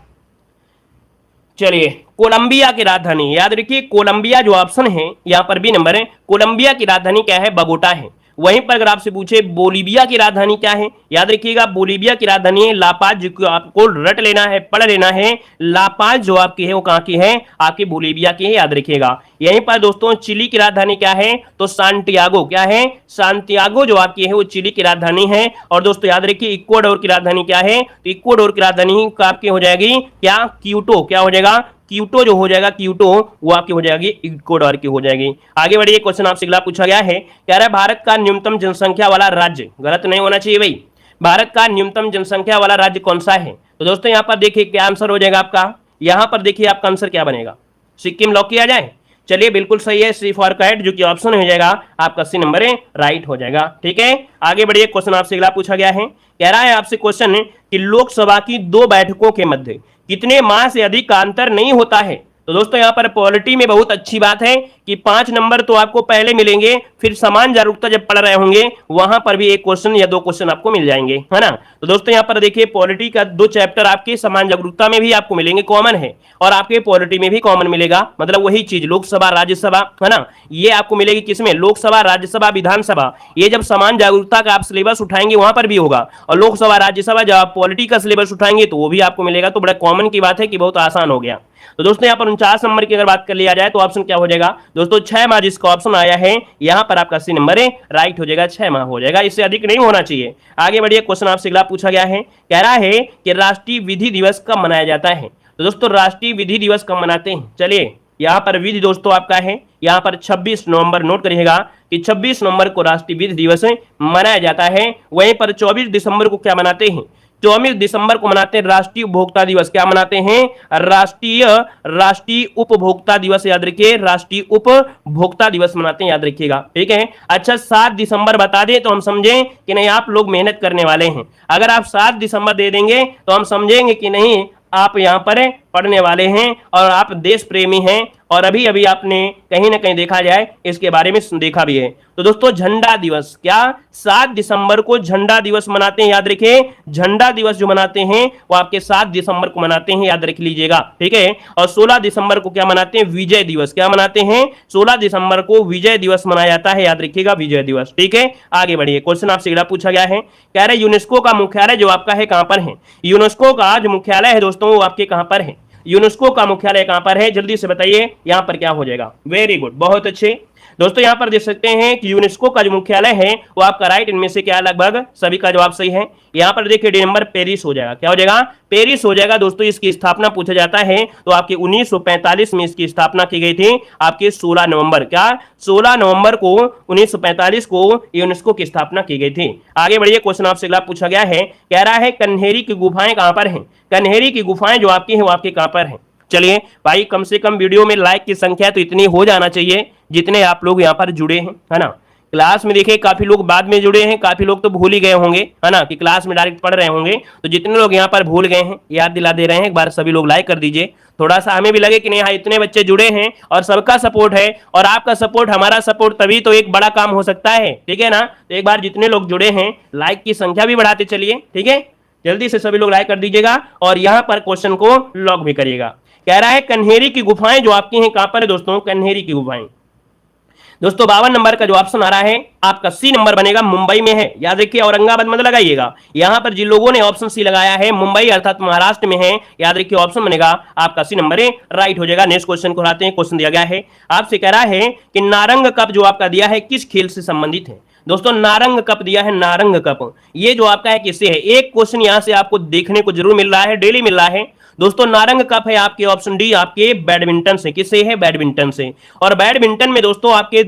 Speaker 1: चलिए कोलंबिया की राजधानी, याद रखिए कोलंबिया जो ऑप्शन है यहां पर बी नंबर है। कोलंबिया की राजधानी क्या है? बगोटा है। वहीं पर अगर आपसे पूछे बोलीविया की राजधानी क्या है, याद रखिएगा बोलीविया की राजधानी है लापाज, जो आपको रट लेना है, पढ़ लेना है। लापाज जो आपकी है वो कहां की है? आपकी बोलीविया की है, याद रखिएगा। यहीं पर दोस्तों चिली की राजधानी क्या है? तो सांटियागो। क्या है? सांटियागो जो आपकी है वो चिली की राजधानी है। और दोस्तों याद रखिए इक्वाडोर की राजधानी क्या है? तो इक्वाडोर की राजधानी आपकी हो जाएगी क्या? क्यूटो। क्या हो जाएगा? क्यूटो जो हो जाएगा, क्यूटो वो आपकी हो जाएगी इक्वाडोर की हो जाएगी। आगे बढ़िए। क्वेश्चन आपसे अगला पूछा गया है, कह रहा है भारत का न्यूनतम जनसंख्या वाला राज्य, गलत नहीं होना चाहिए भाई, भारत का न्यूनतम जनसंख्या वाला राज्य कौन सा है। तो दोस्तों यहां पर देखिए क्या आंसर हो जाएगा आपका, यहां पर देखिए आपका आंसर क्या बनेगा? सिक्किम लॉक किया जाए। चलिए बिल्कुल सही है, सी फॉर कैट, जो कि ऑप्शन हो जाएगा आपका सी नंबर है राइट हो जाएगा। ठीक है, आगे बढ़िए। क्वेश्चन आपसे अगला पूछा गया है, कह रहा है आपसे क्वेश्चन कि लोकसभा की 2 बैठकों के मध्य कितने माह से अधिक का अंतर नहीं होता है। तो दोस्तों यहां पर पॉलिटी में बहुत अच्छी बात है कि 5 नंबर तो आपको पहले मिलेंगे, फिर समान जागरूकता जब पढ़ रहे होंगे वहां पर भी 1 क्वेश्चन या 2 क्वेश्चन आपको मिल जाएंगे, है ना। तो दोस्तों यहां पर देखिए पॉलिटी का 2 चैप्टर आपके समान जागरूकता में भी आपको मिलेंगे, कॉमन है, और आपके पॉलिटी में भी कॉमन मिलेगा। मतलब वही चीज लोकसभा राज्यसभा, है ना, ये आपको मिलेगी किसमें? लोकसभा, राज्यसभा, विधानसभा। ये जब समान जागरूकता का आप सिलेबस उठाएंगे वहां पर भी होगा, और लोकसभा राज्यसभा जब आप पॉलिटी का सिलेबस उठाएंगे तो वो भी आपको मिलेगा। तो बड़ा कॉमन की बात है कि बहुत आसान हो गया। तो दोस्तों यहां पर 49 नंबर की अगर बात कर लिया जाए तो ऑप्शन क्या हो जाएगा दोस्तों? 6 माह जिसका ऑप्शन आया है यहां पर आपका सी नंबर है राइट हो जाएगा, 6 माह हो जाएगा, इससे अधिक नहीं होना चाहिए। आगे बढ़िए। क्वेश्चन आपसे अगला पूछा गया है, कह रहा है कि राष्ट्रीय विधि दिवस कब मनाया जाता है। तो दोस्तों राष्ट्रीय विधि दिवस कब मनाते हैं? चलिए यहां पर विधि दोस्तों आपका है यहां पर 26 नवंबर, नोट करिएगा कि 26 नवंबर को राष्ट्रीय विधि दिवस मनाया जाता है। वहीं पर 24 दिसंबर को क्या मनाते हैं? 24 दिसंबर को मनाते हैं राष्ट्रीय उपभोक्ता दिवस। क्या मनाते हैं? राष्ट्रीय उपभोक्ता दिवस, याद रखिए राष्ट्रीय उपभोक्ता दिवस मनाते हैं, याद रखिएगा। ठीक है, अच्छा 7 दिसंबर बता दें तो हम समझें कि नहीं आप लोग मेहनत करने वाले हैं। अगर आप 7 दिसंबर दे देंगे तो हम समझेंगे कि नहीं आप यहां पर पढ़ने वाले हैं और आप देश प्रेमी हैं और अभी अभी आपने कहीं ना कहीं देखा जाए इसके बारे में देखा भी है। तो दोस्तों झंडा दिवस क्या 7 दिसंबर को झंडा दिवस मनाते हैं, याद रखिए झंडा दिवस जो मनाते हैं वो आपके 7 दिसंबर को मनाते हैं, याद रख लीजिएगा, ठीक है। और 16 दिसंबर को क्या मनाते हैं, विजय दिवस। क्या मनाते हैं, 16 दिसंबर को विजय दिवस मनाया जाता है, याद रखिएगा विजय दिवस, ठीक है। आगे बढ़िए, क्वेश्चन आपसे अगला पूछा गया है, कह रहे यूनेस्को का मुख्यालय जो आपका है कहां पर है। यूनेस्को का जो मुख्यालय है दोस्तों वो आपके कहां पर है, यूनेस्को का मुख्यालय कहां पर है, जल्दी से बताइए यहां पर क्या हो जाएगा। वेरी गुड, बहुत अच्छे दोस्तों, यहां पर देख सकते हैं कि यूनेस्को का जो मुख्यालय है वो आपका राइट, इनमें से क्या लगभग सभी का जवाब सही है। यहां पर देखिए डी नंबर पेरिस हो जाएगा, क्या हो जाएगा, पेरिस हो जाएगा दोस्तों। इसकी स्थापना पूछा जाता है तो आपके 1945 में इसकी स्थापना की गई थी, आपके 16 नवंबर, क्या 16 नवंबर को 1945 को यूनेस्को की स्थापना की गई थी। आगे बढ़िए, क्वेश्चन आपसे अगला पूछा गया है, कह रहा है कन्हेरी की गुफाएं कहां पर हैं। कन्हेरी की गुफाएं जो आपकी हैं वो आपके कहां पर हैं। चलिए भाई, कम से कम वीडियो में लाइक की संख्या तो इतनी हो जाना चाहिए जितने आप लोग यहाँ पर जुड़े हैं, है ना। क्लास में देखिए काफी लोग बाद में जुड़े हैं, काफी लोग तो भूल ही गए होंगे, है ना, कि क्लास में डायरेक्ट पढ़ रहे होंगे। तो जितने लोग यहाँ पर भूल गए हैं याद दिला दे रहे हैं, एक बार सभी लोग लाइक कर दीजिए, थोड़ा सा हमें भी लगे कि नहीं हाँ इतने बच्चे जुड़े हैं और सबका सपोर्ट है, और आपका सपोर्ट हमारा सपोर्ट, तभी तो एक बड़ा काम हो सकता है, ठीक है ना। तो एक बार जितने लोग जुड़े हैं लाइक की संख्या भी बढ़ाते चलिए, ठीक है। जल्दी से सभी लोग लाइक कर दीजिएगा और यहाँ पर क्वेश्चन को लॉक भी करिएगा। कह रहा है कन्हेरी की गुफाएं जो आपकी हैं कहां पर है दोस्तों, कन्हेरी की गुफाएं दोस्तों 52 नंबर का जो ऑप्शन आ रहा है आपका सी नंबर बनेगा, मुंबई में है, याद रखिए, औरंगाबाद मत लगाइएगा। यहां पर जिन लोगों ने ऑप्शन सी लगाया है मुंबई अर्थात महाराष्ट्र में है, याद रखिए ऑप्शन बनेगा आपका सी नंबर है, राइट हो जाएगा। नेक्स्ट क्वेश्चन को आते हैं, क्वेश्चन दिया गया है आपसे, कह रहा है कि नारंग कप जो आपका दिया है किस खेल से संबंधित है। दोस्तों नारंग कप दिया है, नारंग कप ये जो आपका है किससे है। एक क्वेश्चन यहां से आपको देखने को जरूर मिल रहा है, डेली मिल रहा है दोस्तों। नारंग कप है आपके ऑप्शन डी, आपके बैडमिंटन से, किससे है, बैडमिंटन से। और बैडमिंटन में दोस्तों आपके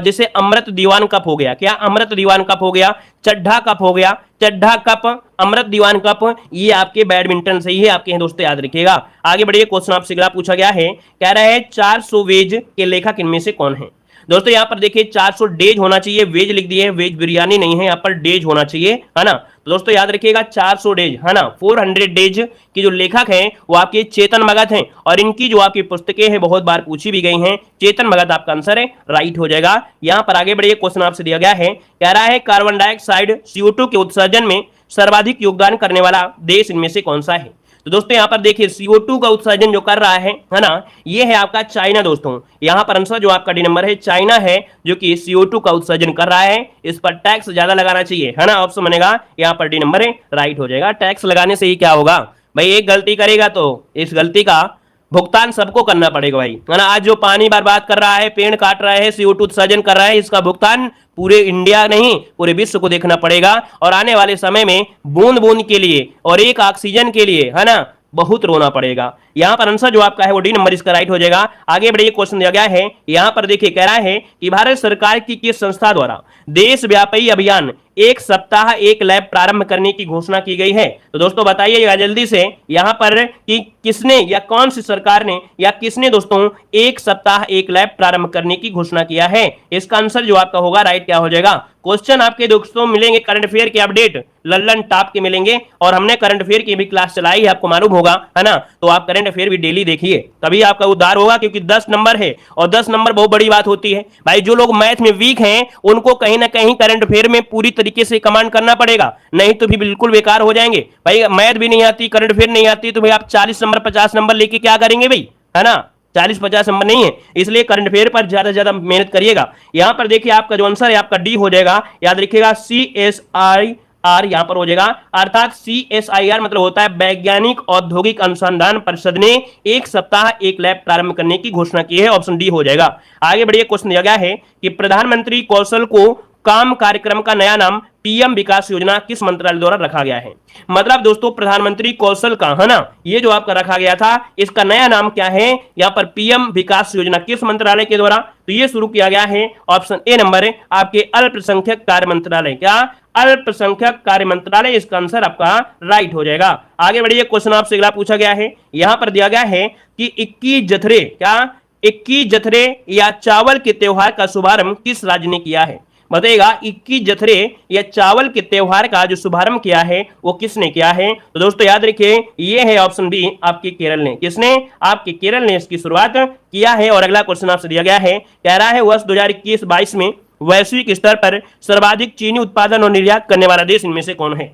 Speaker 1: जैसे अमृत दीवान कप हो गया, क्या अमृत दीवान कप हो गया, चड्ढा कप हो गया, चड्ढा कप, अमृत दीवान कप, ये आपके बैडमिंटन से ही है आपके हैं दोस्तों, याद रखिएगा। आगे बढ़िए, क्वेश्चन आपसे अगला पूछा गया है, कह रहा है 400 वेज के लेखक इनमें से कौन है। दोस्तों यहाँ पर देखिए 400 डेज होना चाहिए, वेज लिख दिए, वेज बिरयानी नहीं है, यहाँ पर डेज होना चाहिए, है ना। तो दोस्तों याद रखिएगा 400 डेज, है ना, 400 डेज की जो लेखक हैं वो आपके चेतन भगत हैं, और इनकी जो आपकी पुस्तकें हैं बहुत बार पूछी भी गई हैं। चेतन भगत आपका आंसर है, राइट हो जाएगा। यहाँ पर आगे बढ़िए, क्वेश्चन आपसे दिया गया है, कह रहा है कार्बन डाइऑक्साइड CO2 के उत्सर्जन में सर्वाधिक योगदान करने वाला देश इनमें से कौन सा है। तो दोस्तों यहाँ पर देखिए CO2 का उत्सर्जन जो कर रहा है ना, ये है आपका चाइना दोस्तों। यहाँ पर आंसर जो आपका डी नंबर है चाइना है, जो कि CO2 का उत्सर्जन कर रहा है, इस पर टैक्स ज्यादा लगाना चाहिए, है ना। ऑप्शन बनेगा यहाँ पर डी नंबर है, राइट हो जाएगा। टैक्स लगाने से ही क्या होगा भाई, एक गलती करेगा तो इस गलती का भुगतान सबको करना पड़ेगा भाई, है ना। आज जो पानी बर्बाद कर रहा है, पेड़ काट रहा है, CO2 उत्सर्जन कर रहा है, इसका भुगतान पूरे इंडिया नहीं पूरे विश्व को देखना पड़ेगा। और आने वाले समय में बूंद बूंद के लिए और एक ऑक्सीजन के लिए, है ना, बहुत रोना पड़ेगा। यहां पर आंसर जो आपका है वो डी नंबर इसका राइट हो जाएगा। आगे बढ़िए, क्वेश्चन दिया गया है, यहां पर देखिए कह रहा है कि भारत सरकार की किस संस्था द्वारा देशव्यापी अभियान एक सप्ताह एक लैब प्रारंभ करने की घोषणा की गई है। तो दोस्तों बताइएगा जल्दी से यहां पर कि किसने या कौन सी सरकार ने या किसने दोस्तों एक सप्ताह एक लैब प्रारंभ करने की घोषणा किया है। इसका आंसर जो आपका होगा राइट क्या हो जाएगा। क्वेश्चन आपके दोस्तों मिलेंगे करंट अफेयर के अपडेट लल्लन टॉप के मिलेंगे, और हमने करंट अफेयर की भी क्लास चलाई है, आपको मालूम होगा, है ना। तो आप करंट अफेयर भी डेली देखिए, तभी आपका उद्धार होगा, क्योंकि 10 नंबर है और 10 नंबर बहुत बड़ी बात होती है भाई। जो लोग मैथ में वीक हैं उनको कहीं ना कहीं करंट अफेयर में पूरी तरीके से कमांड करना पड़ेगा, नहीं तो भी बिल्कुल बेकार हो जाएंगे भाई। मैथ भी नहीं आती, करंट अफेयर नहीं आती, तो भाई आप 40 नंबर 50 नंबर लेके क्या करेंगे भाई, है ना। 40-50 नंबर नहीं है, इसलिए करंट अफेयर पर ज्यादा से ज्यादा मेहनत करिएगा। यहां पर देखिए आपका जो आंसर है आपका डी हो जाएगा, याद रखिएगा CSIR यहां पर हो जाएगा, अर्थात CSIR मतलब होता है वैज्ञानिक औद्योगिक अनुसंधान परिषद ने एक सप्ताह एक लैब प्रारंभ करने की घोषणा की है, ऑप्शन डी हो जाएगा। आगे बढ़िए, क्वेश्चन दिया गया है कि प्रधानमंत्री कौशल को काम कार्यक्रम का नया नाम PM विकास योजना किस मंत्रालय द्वारा रखा गया है। मतलब दोस्तों प्रधानमंत्री कौशल का, है ना, ये जो आपका रखा गया था इसका नया नाम क्या है, यहाँ पर PM विकास योजना किस मंत्रालय के द्वारा, तो ये शुरू किया गया है, ऑप्शन ए नंबर है आपके अल्पसंख्यक कार्य मंत्रालय, क्या अल्पसंख्यक कार्य मंत्रालय, इसका आंसर आपका राइट हो जाएगा। आगे बढ़िए, क्वेश्चन आपसे अगला पूछा गया है, यहां पर दिया गया है कि 21 जथरे, क्या 21 जथरे या चावल के त्योहार का शुभारंभ किस राज्य ने किया है। बताइएगा 21 जथरे या चावल के त्योहार का जो शुभारंभ किया है वो किसने किया है? तो दोस्तों याद रखिए ये है ऑप्शन बी, आपके केरल ने। किसने? आपके केरल ने इसकी शुरुआत किया है। और अगला क्वेश्चन आपसे दिया गया है, कह रहा है वर्ष 2021-22 में वैश्विक स्तर पर सर्वाधिक चीनी उत्पादन और निर्यात करने वाला देश इनमें से कौन है?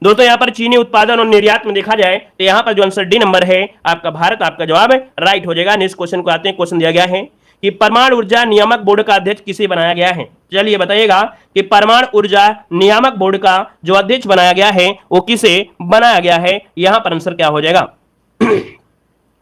Speaker 1: दोस्तों यहाँ पर चीनी उत्पादन और निर्यात में देखा जाए तो यहाँ पर जो आंसर डी नंबर है आपका भारत, आपका जवाब राइट हो जाएगा। नेक्स्ट क्वेश्चन को आते हैं। क्वेश्चन दिया गया है कि परमाणु ऊर्जा नियामक बोर्ड का अध्यक्ष किसे बनाया गया है? चलिए बताइएगा कि परमाणु ऊर्जा नियामक बोर्ड का जो अध्यक्ष बनाया गया है वो किसे बनाया गया है? यहां पर आंसर क्या हो जाएगा?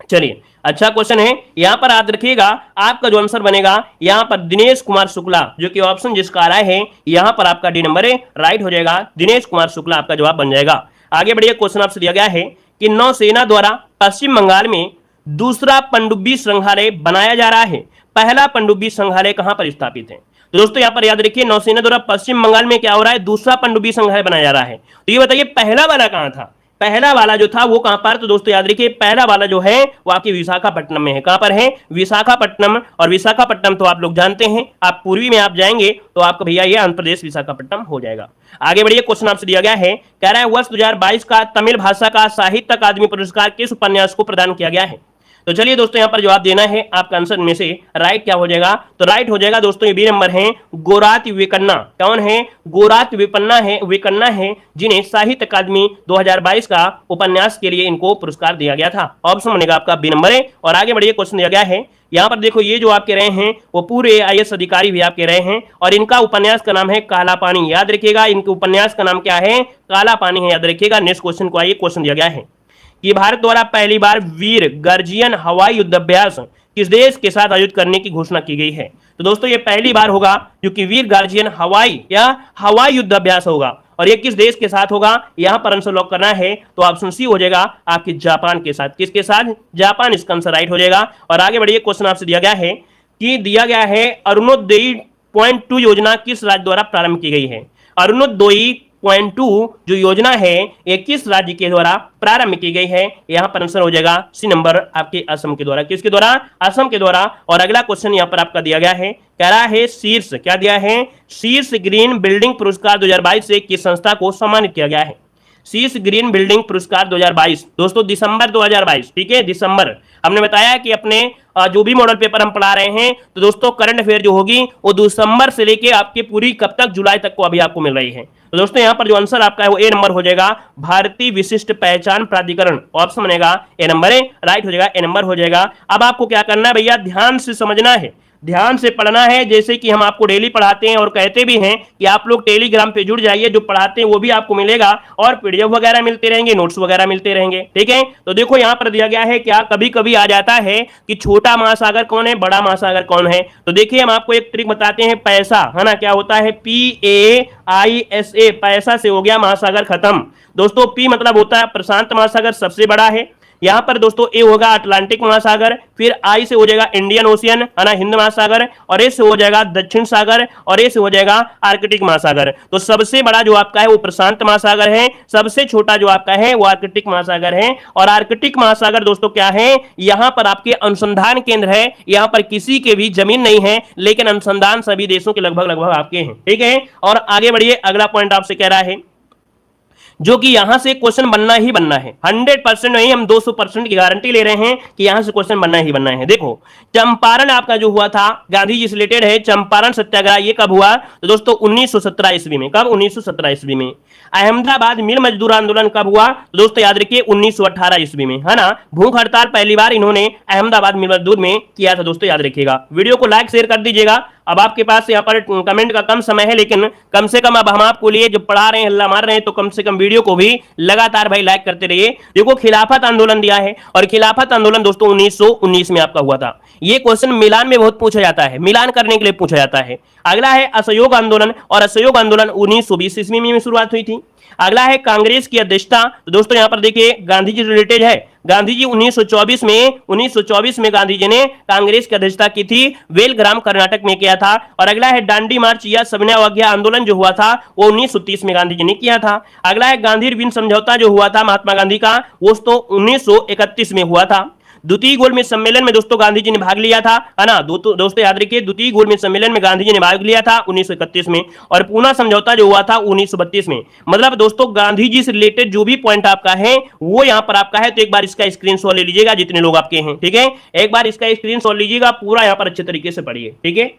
Speaker 1: चलिए अच्छा क्वेश्चन है, यहां पर याद रखिएगा आपका जो आंसर बनेगा यहां पर दिनेश कुमार शुक्ला, जो कि ऑप्शन जिसका आ रहा है यहां पर आपका डी नंबर राइट हो जाएगा। दिनेश कुमार शुक्ला आपका जवाब बन जाएगा। आगे बढ़िए, क्वेश्चन आपसे दिया गया है कि नौसेना द्वारा पश्चिम बंगाल में दूसरा पनडुब्बी संग्रहालय बनाया जा रहा है। पहला पनडुब्बी संग्रहालय कहां पर स्थापित है? तो दोस्तों यहां पर याद रखिए नौसेना द्वारा पश्चिम बंगाल में क्या हो रहा है? दूसरा पनडुब्बी संग्रहालय बनाया जा रहा है। तो ये बताइए पहला वाला कहां था? पहला वाला जो था वो कहां पर? तो दोस्तों याद रखिए पहला वाला जो है वो आपके विशाखापट्टनम में है। कहां पर है? विशाखापट्टनम। और विशाखापट्टनम तो आप लोग जानते हैं, आप पूर्वी में आप जाएंगे तो आपका भैया ये आंध्र प्रदेश विशाखापट्टनम हो जाएगा। आगे बढ़िए, क्वेश्चन आपसे दिया गया है, कह रहा है वर्ष 2022 का तमिल भाषा का साहित्य अकादमी पुरस्कार किस उपन्यास को प्रदान किया गया है? तो चलिए दोस्तों यहां पर जवाब देना है, आपका आंसर में से राइट क्या हो जाएगा? तो राइट हो जाएगा दोस्तों ये बी नंबर है, गोरात विकन्ना। कौन है? गोरात विकन्ना है जिन्हें साहित्य अकादमी 2022 का उपन्यास के लिए इनको पुरस्कार दिया गया था। ऑप्शन बनेगा आपका बी नंबर है। और आगे बढ़िए, क्वेश्चन दिया गया है यहां पर देखो ये जो आप कह रहे हैं वो पूरे IAS अधिकारी भी आप कह रहे हैं और इनका उपन्यास का नाम है काला पानी। याद रखिएगा इनके उपन्यास का नाम क्या है? काला पानी है, याद रखिएगा। नेक्स्ट क्वेश्चन को आइए, क्वेश्चन दिया गया है कि भारत द्वारा पहली बार वीर गर्जियन हवाई युद्धाभ्यास किस देश के साथ आयोजित करने की घोषणा की गई है? तो दोस्तों ये पहली बार होगा क्योंकि वीर गार्जियन हवाई युद्धाभ्यास होगा। और ये किस देश के साथ होगा? यहां पर आंसर लॉक करना है तो ऑप्शन सी हो जाएगा आपके जापान के साथ। किसके साथ? जापान, इसका आंसर राइट हो जाएगा। और आगे बढ़िए, क्वेश्चन आपसे दिया गया है कि दिया गया है अरुणोदय .2 योजना किस राज्य द्वारा प्रारंभ की गई है? अरुणोदय .2 जो योजना है ये किस राज्य के द्वारा प्रारंभ की गई है? यहां पर आंसर हो जाएगा सी नंबर, आपके असम के द्वारा। किसके द्वारा? असम के द्वारा। और अगला क्वेश्चन यहां पर आपका दिया गया है, कह रहा है शीर्ष, क्या दिया है? शीर्ष ग्रीन बिल्डिंग पुरस्कार 2022 से किस संस्था को सम्मानित किया गया है? शीर्ष ग्रीन बिल्डिंग पुरस्कार 2022 दोस्तों दिसंबर 2022, ठीक है, दिसंबर। हमने बताया कि अपने जो भी मॉडल पेपर हम पढ़ा रहे हैं तो दोस्तों करंट अफेयर जो होगी वो दिसंबर से लेके आपके पूरी कब तक? जुलाई तक को अभी आपको मिल रही है। तो दोस्तों यहां पर जो आंसर आपका है वो ए नंबर हो जाएगा, भारतीय विशिष्ट पहचान प्राधिकरण। ऑप्शन बनेगा ए नंबर, राइट हो जाएगा, ए नंबर हो जाएगा। अब आपको क्या करना है भैया? ध्यान से समझना है, ध्यान से पढ़ना है। जैसे कि हम आपको डेली पढ़ाते हैं और कहते भी हैं कि आप लोग टेलीग्राम पे जुड़ जाइए, जो पढ़ाते हैं वो भी आपको मिलेगा और PDF वगैरह मिलते रहेंगे, नोट्स वगैरह मिलते रहेंगे, ठीक है। तो देखो यहाँ पर दिया गया है क्या कभी कभी आ जाता है कि छोटा महासागर कौन है, बड़ा महासागर कौन है। तो देखिए हम आपको एक ट्रिक बताते हैं, पैसा है ना, क्या होता है PAISA, पैसा से हो गया महासागर खत्म। दोस्तों P मतलब होता है प्रशांत महासागर, सबसे बड़ा है। यहां पर दोस्तों ए होगा अटलांटिक महासागर, फिर आई से हो जाएगा इंडियन ओशियन है ना, हिंद महासागर, और ए से हो जाएगा दक्षिण सागर, और ए से हो जाएगा आर्कटिक महासागर। तो सबसे बड़ा जो आपका है वो प्रशांत महासागर है, सबसे छोटा जो आपका है वो आर्कटिक महासागर है। और आर्कटिक महासागर दोस्तों क्या है, यहां पर आपके अनुसंधान केंद्र है, यहां पर किसी के भी जमीन नहीं है, लेकिन अनुसंधान सभी देशों के लगभग आपके हैं, ठीक है। और आगे बढ़िए, अगला पॉइंट आपसे कह रहा है जो कि यहां से क्वेश्चन बनना ही बनना है, 100% नहीं, हम 200% की गारंटी ले रहे हैं कि यहां से क्वेश्चन बनना ही बनना है। देखो चंपारण आपका जो हुआ था, गांधी जी से रिलेटेड है, चंपारण सत्याग्रह, ये कब हुआ? तो दोस्तों 1917 ईस्वी में। कब? 1917 ईस्वी में। अहमदाबाद मिल मजदूर आंदोलन कब हुआ? तो दोस्तों याद रखिए 1918 ईस्वी में, है ना। भूख हड़ताल पहली बार इन्होंने अहमदाबाद मिल मजदूर में किया था, दोस्तों याद रखिएगा। वीडियो को लाइक शेयर कर दीजिएगा। अब आपके पास यहाँ पर कमेंट का कम समय है, लेकिन कम से कम अब हम आपको लिए जब पढ़ा रहे हैं, हल्ला मार रहे हैं, तो कम से कम वीडियो को भी लगातार भाई लाइक करते रहिए। देखो खिलाफत आंदोलन दिया है, और खिलाफत आंदोलन दोस्तों 1919 में आपका हुआ था। ये क्वेश्चन मिलान में बहुत पूछा जाता है, मिलान करने के लिए पूछा जाता है। अगला है असहयोग आंदोलन, और असहयोग आंदोलन 1920 ईस्वी में शुरुआत हुई थी। अगला है कांग्रेस की अध्यक्षता, तो दोस्तों यहां पर देखिए गांधी जी रिलेटेड है। गांधी जी 1924 में गांधी जी ने कांग्रेस की अध्यक्षता की थी, बेलग्राम कर्नाटक में किया था। और अगला है दांडी मार्च या सविनय अवज्ञा आंदोलन जो हुआ था वो 1930 में गांधी जी ने किया था। अगला है गांधी अरविंद समझौता जो हुआ था महात्मा गांधी का, वो तो 1931 में हुआ था। द्वितीय गोलमेज सम्मेलन में दोस्तों गांधी जी ने भाग लिया था, है ना। दोस्तों याद रखिए, द्वितीय गोलमेज सम्मेलन में गांधी जी ने भाग लिया था 1931 में, और पूना समझौता जो हुआ था 1932 में। मतलब दोस्तों गांधी जी से रिलेटेड जो भी पॉइंट आपका है वो यहां पर आपका है, तो एक बार इसका स्क्रीनशॉट ले लीजिएगा जितने लोग आपके हैं, ठीक है। एक बार इसका स्क्रीनशॉट लीजिएगा, पूरा यहां पर अच्छे तरीके से पढ़िए, ठीक है।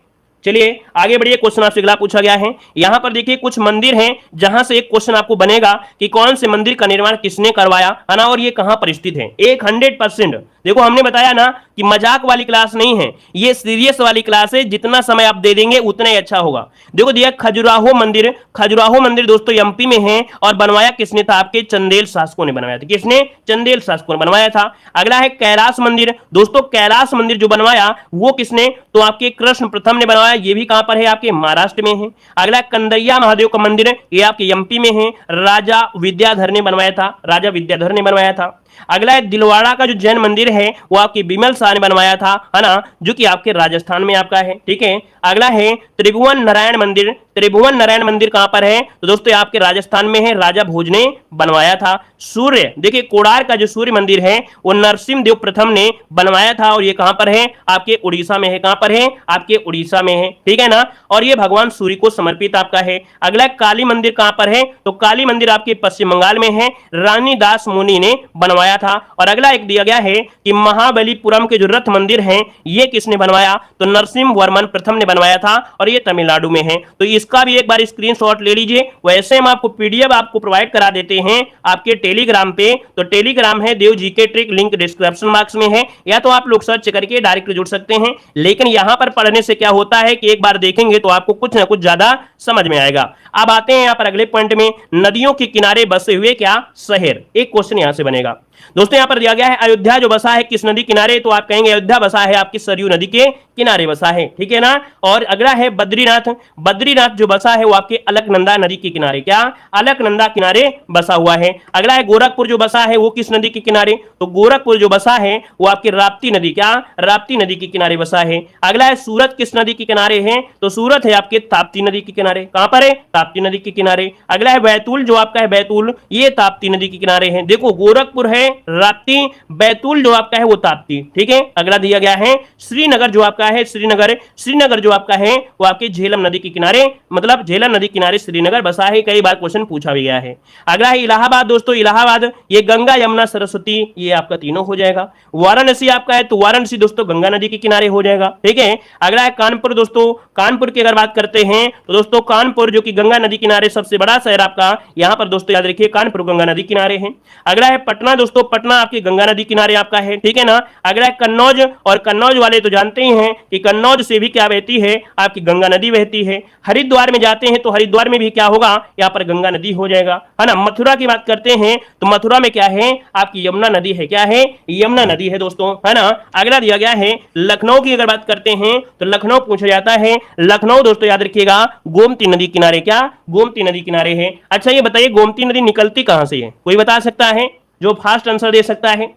Speaker 1: चलिए आगे बढ़िए, क्वेश्चन आपसे अगला पूछा गया है। यहां पर देखिए कुछ मंदिर हैं जहां से एक क्वेश्चन आपको बनेगा कि कौन से मंदिर का निर्माण किसने करवाया, है ना, और ये कहां पर स्थित है। 100% देखो हमने बताया ना कि मजाक वाली क्लास नहीं है, ये सीरियस वाली क्लास है। जितना समय आप दे देंगे उतना ही अच्छा होगा। देखो दिया खजुराहो मंदिर, खजुराहो मंदिर दोस्तों एमपी में है, और बनवाया किसने था, आपके चंदेल शासकों ने बनवाया था। किसने, चंदेल शासकों ने बनवाया था। अगला है कैलाश मंदिर, दोस्तों कैलाश मंदिर जो बनवाया वो किसने, तो आपके कृष्ण प्रथम ने बनवाया, ये भी कहां पर है, आपके महाराष्ट्र में है। अगला कंदैया महादेव का मंदिर है, ये आपके एमपी में है, राजा विद्याधर ने बनवाया था, राजा विद्याधर ने बनवाया था। अगला है दिलवाड़ा का जो जैन मंदिर है वो आपके बिमल शाह ने बनवाया था, है ना, जो कि आपके राजस्थान में आपका है, ठीक है। अगला है त्रिभुवन नारायण मंदिर, त्रिभुवन नारायण मंदिर कहां पर है, तो दोस्तों आपके राजस्थान में है, राजा भोज ने बनवाया था। सूर्य, देखिए कोणार्क का जो सूर्य मंदिर है वो नरसिंह देव प्रथम ने बनवाया था, और ये कहां पर है, आपके उड़ीसा में है। कहां पर है, आपके उड़ीसा में है, ठीक है ना, और ये भगवान सूर्य को समर्पित आपका है। अगला काली मंदिर कहां पर है, तो काली मंदिर आपके पश्चिम बंगाल में है, रानी दास मुनि ने बनवाया था। और अगला एक दिया गया है कि महाबलीपुरम के जो रथ मंदिर हैं ये किसने बनवाया, तो नरसिंह वर्मन प्रथम ने बनवाया था, और ये तमिलनाडु में है। तो इसका भी एक बार स्क्रीनशॉट ले लीजिए। वैसे हम आपको पीडीएफ आपको प्रोवाइड करा देते हैं आपके टेलीग्राम पे, तो टेलीग्राम है Dev GK trick, link description box में है, या तो आप लोग सर्च करके डायरेक्ट जुड़ सकते हैं। लेकिन यहां पर पढ़ने से क्या होता है कि एक बार देखेंगे तो आपको कुछ ना कुछ ज्यादा समझ में आएगा। अब आते हैं यहां पर अगले पॉइंट में, नदियों के किनारे बसे हुए क्या शहर। एक क्वेश्चन यहां से बनेगा दोस्तों। यहां पर दिया गया है अयोध्या जो बसा है किस नदी किनारे, तो आप कहेंगे अयोध्या बसा है आपकी सरयू नदी के किनारे बसा है, ठीक है ना। और अगला है बद्रीनाथ, बद्रीनाथ जो बसा है वो आपके अलकनंदा नदी के किनारे, क्या, अलकनंदा किनारे बसा हुआ है। अगला है गोरखपुर जो बसा है वो किस नदी के किनारे, तो गोरखपुर जो बसा है वो आपकी राप्ती नदी, क्या, राप्ती नदी के किनारे बसा है। अगला है सूरत किस नदी के किनारे है, तो सूरत है आपके ताप्ती नदी के किनारे। कहां पर है, ताप्ती नदी के किनारे। अगला है बैतूल जो आपका है, बैतूल ये ताप्ती नदी के किनारे है। देखो गोरखपुर है राप्ती, बैतूल जो आपका है वो ताप्ती, ठीक है। अगला दिया गया है श्रीनगर जो आपका है, श्रीनगर, श्रीनगर जो आपका है वो आपके झेलम नदी के किनारे, मतलब झेलम नदी किनारे श्रीनगर बसा है। कई बार क्वेश्चन पूछा भी गया है। अगला है इलाहाबाद दोस्तों, इलाहाबाद ये गंगा यमुना सरस्वती ये आपका तीनों हो जाएगा। वाराणसी आपका है तो वाराणसी दोस्तों गंगा नदी के किनारे हो जाएगा, ठीक है। अगला है कानपुर दोस्तों, कानपुर की अगर बात करते हैं तो दोस्तों कानपुर जो कि गंगा नदी किनारे सबसे बड़ा शहर आपका, यहां पर दोस्तों याद रखिए कानपुर गंगा नदी किनारे है। अगला है पटना दोस्तों, पटना आपकी गंगा नदी किनारे आपका है, ठीक है ना। अगला है कन्नौज, और कन्नौज वाले तो जानते ही हैं कि कन्नौज से भी क्या बहती है, आपकी गंगा नदी बहती है। हरिद्वार में जाते हैं तो हरिद्वार में भी क्या होगा, यहाँ पर गंगा नदी हो जाएगा, है ना। मथुरा की बात करते हैं तो मथुरा में क्या है, आपकी यमुना नदी है, क्या है, यमुना नदी है दोस्तों, है ना। अगला दिया गया है लखनऊ की अगर बात करते हैं तो लखनऊ पूछा जाता है, लखनऊ दोस्तों याद रखिएगा गोमती नदी किनारे, क्या, गोमती नदी किनारे है। अच्छा ये बताइए गोमती नदी निकलती कहां से है, कोई बता सकता है, जो फास्ट आंसर दे सकता है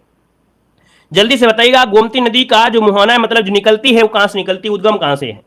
Speaker 1: जल्दी से बताइएगा। गोमती नदी का जो मुहाना है, मतलब जो निकलती है वो कहां से निकलती है, उद्गम कहां से है।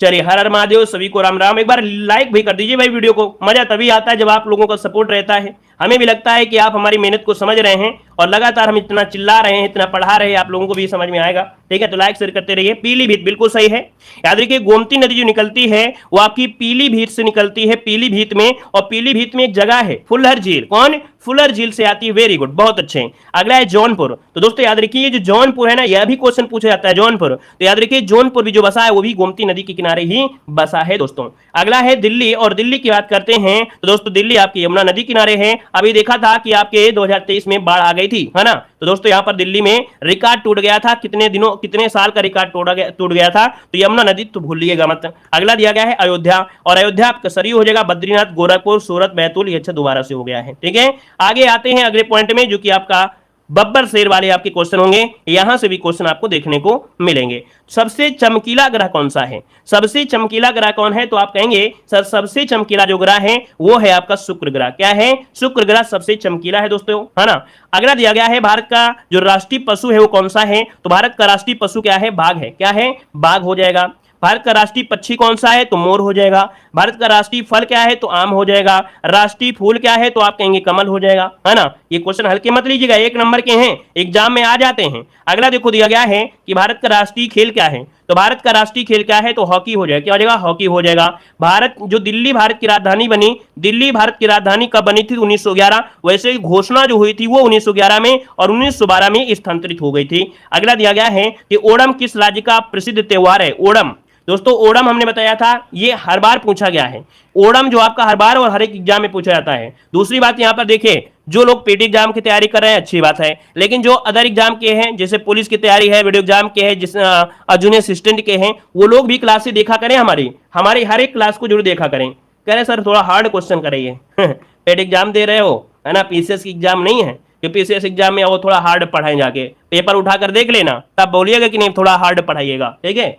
Speaker 1: चलिए हर हर महादेव, सभी को राम राम। एक बार लाइक भी कर दीजिए भाई वीडियो को, मजा तभी आता है जब आप लोगों का सपोर्ट रहता है। हमें भी लगता है कि आप हमारी मेहनत को समझ रहे हैं, और लगातार हम इतना चिल्ला रहे हैं, इतना पढ़ा रहे हैं, आप लोगों को भी समझ में आएगा, ठीक है। तो लाइक शेयर करते रहिए। पीलीभीत बिल्कुल सही है, याद रखिए गोमती नदी जो निकलती है वो आपकी पीलीभीत से निकलती है, पीलीभीत में। और पीलीभीत में एक जगह है फुलहर झील, कौन, फुलर झील से आती है, वेरी गुड, बहुत अच्छे। अगला है जौनपुर, तो दोस्तों याद रखिए जो जौनपुर है ना, यह भी क्वेश्चन पूछा जाता है जौनपुर, तो याद रखिए जौनपुर भी जो बसा है वो भी गोमती नदी के किनारे ही बसा है दोस्तों। अगला है दिल्ली, और दिल्ली की बात करते हैं तो दोस्तों दिल्ली आपकी यमुना नदी किनारे है। अभी देखा था कि आपके 2023 में बाढ़ आ गई थी, है ना, तो दोस्तों यहां पर दिल्ली में रिकॉर्ड टूट गया था, कितने दिनों कितने साल का रिकॉर्ड टूट गया था, तो यमुना नदी तो भूलिएगा मत। अगला दिया गया है अयोध्या, और अयोध्या आपका सरयू हो जाएगा, बद्रीनाथ, गोरखपुर, सूरत, बैतूल, ये अच्छा दोबारा से हो गया है, ठीक है। आगे आते हैं अगले पॉइंट में जो कि आपका बब्बर शेर वाले आपके क्वेश्चन होंगे, यहां से भी क्वेश्चन आपको देखने को मिलेंगे। सबसे चमकीला ग्रह कौन सा है, सबसे चमकीला ग्रह कौन है, तो आप कहेंगे सर सबसे चमकीला जो ग्रह है वो है आपका शुक्र ग्रह, क्या है, शुक्र ग्रह सबसे चमकीला है दोस्तों, है ना। अगला दिया गया है भारत का जो राष्ट्रीय पशु है वो कौन सा है, तो भारत का राष्ट्रीय पशु क्या है, बाघ है, क्या है, बाघ हो जाएगा। भारत का राष्ट्रीय पक्षी कौन सा है? तो मोर हो जाएगा। भारत का राष्ट्रीय फल क्या है? तो आम हो जाएगा। राष्ट्रीय फूल क्या है? तो आप कहेंगे कमल हो जाएगा, है ना। ये क्वेश्चन हल्के मत लीजिएगा, 1 नंबर के हैं, एग्जाम में आ जाते हैं। अगला देखो दिया गया है कि भारत का राष्ट्रीय खेल क्या है? तो भारत का राष्ट्रीय खेल क्या है? तो हॉकी हो जाएगा। क्या हो जाएगा? हॉकी हो जाएगा। भारत जो दिल्ली भारत की राजधानी बनी, दिल्ली भारत की राजधानी कब बनी थी? 1911। वैसे घोषणा जो हुई थी वो 1911 में और 1912 में स्थानांतरित हो गई थी। अगला दिया गया है कि ओणम किस राज्य का प्रसिद्ध त्योहार है? ओणम दोस्तों, ओणम हमने बताया था, ये हर बार पूछा गया है। ओणम जो आपका हर बार और हर एक एग्जाम में पूछा जाता है। दूसरी बात यहां पर देखिए, जो लोग पीटी एग्जाम की तैयारी कर रहे हैं अच्छी बात है, लेकिन जो अदर एग्जाम के हैं, जैसे पुलिस की तैयारी है, वीडियो एग्जाम के हैं, जिस जूनियर असिस्टेंट के हैं, वो लोग भी क्लासेस देखा करें, हमारी हर एक क्लास को जरूर देखा करें। कह रहे सर थोड़ा हार्ड क्वेश्चन करिए पेट एग्जाम दे रहे हो, है ना, पीसीएस की एग्जाम नहीं है कि पीसीएस एग्जाम में वो थोड़ा हार्ड पढ़ाएं, जाके पेपर उठाकर देख लेना, तब बोलिएगा कि नहीं थोड़ा हार्ड पढ़ाइएगा, ठीक है।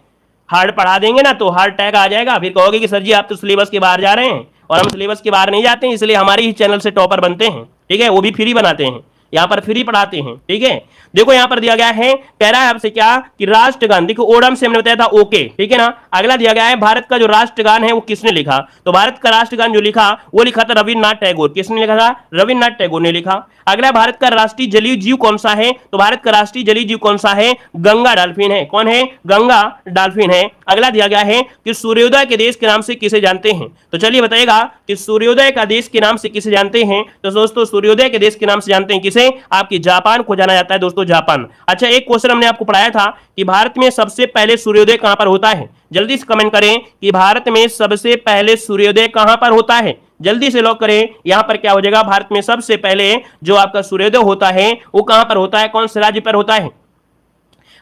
Speaker 1: हार्ड पढ़ा देंगे ना तो हार्ड टैग आ जाएगा, फिर कहोगे कि सर जी आप तो सिलेबस के बाहर जा रहे हैं, और हम सिलेबस के बाहर नहीं जाते हैं, इसलिए हमारे ही चैनल से टॉपर बनते हैं, ठीक है, वो भी फ्री बनाते हैं, यहाँ पर फ्री पढ़ाते हैं, ठीक है। देखो यहाँ पर दिया गया है, कह रहा है आपसे क्या कि राष्ट्रगान, देखो ओणम से हमने बताया था ओके, ठीक है ना। अगला दिया गया है भारत का जो राष्ट्रगान है वो किसने लिखा? तो भारत का राष्ट्रगान जो लिखा वो लिखा था रविन्द्रनाथ टैगोर। किसने लिखा था? रविन्द्रनाथ टैगोर ने लिखा। अगला भारत का राष्ट्रीय जलीय जीव कौन सा है? तो भारत का राष्ट्रीय जलीय जीव कौन सा है? गंगा डॉल्फिन है। कौन है? गंगा डॉल्फिन है। अगला दिया गया है कि सूर्योदय के देश के नाम से किसे जानते हैं? तो चलिए बताइएगा कि सूर्योदय का देश के नाम से किसे जानते हैं? तो दोस्तों सूर्योदय के देश के नाम से जानते हैं किसे? आपकी जापान को जाना जाता है दोस्तों, जापान। अच्छा, एक क्वेश्चन हमने आपको पढ़ाया था कि भारत में सबसे पहले सूर्योदय कहां पर होता है? जल्दी से कमेंट करें कि भारत में सबसे पहले सूर्योदय कहां पर होता है, जल्दी से लॉक करें। यहां पर क्या हो जाएगा? भारत में सबसे पहले जो आपका सूर्योदय होता है वो कहां पर होता है? कौन से राज्य पर होता है?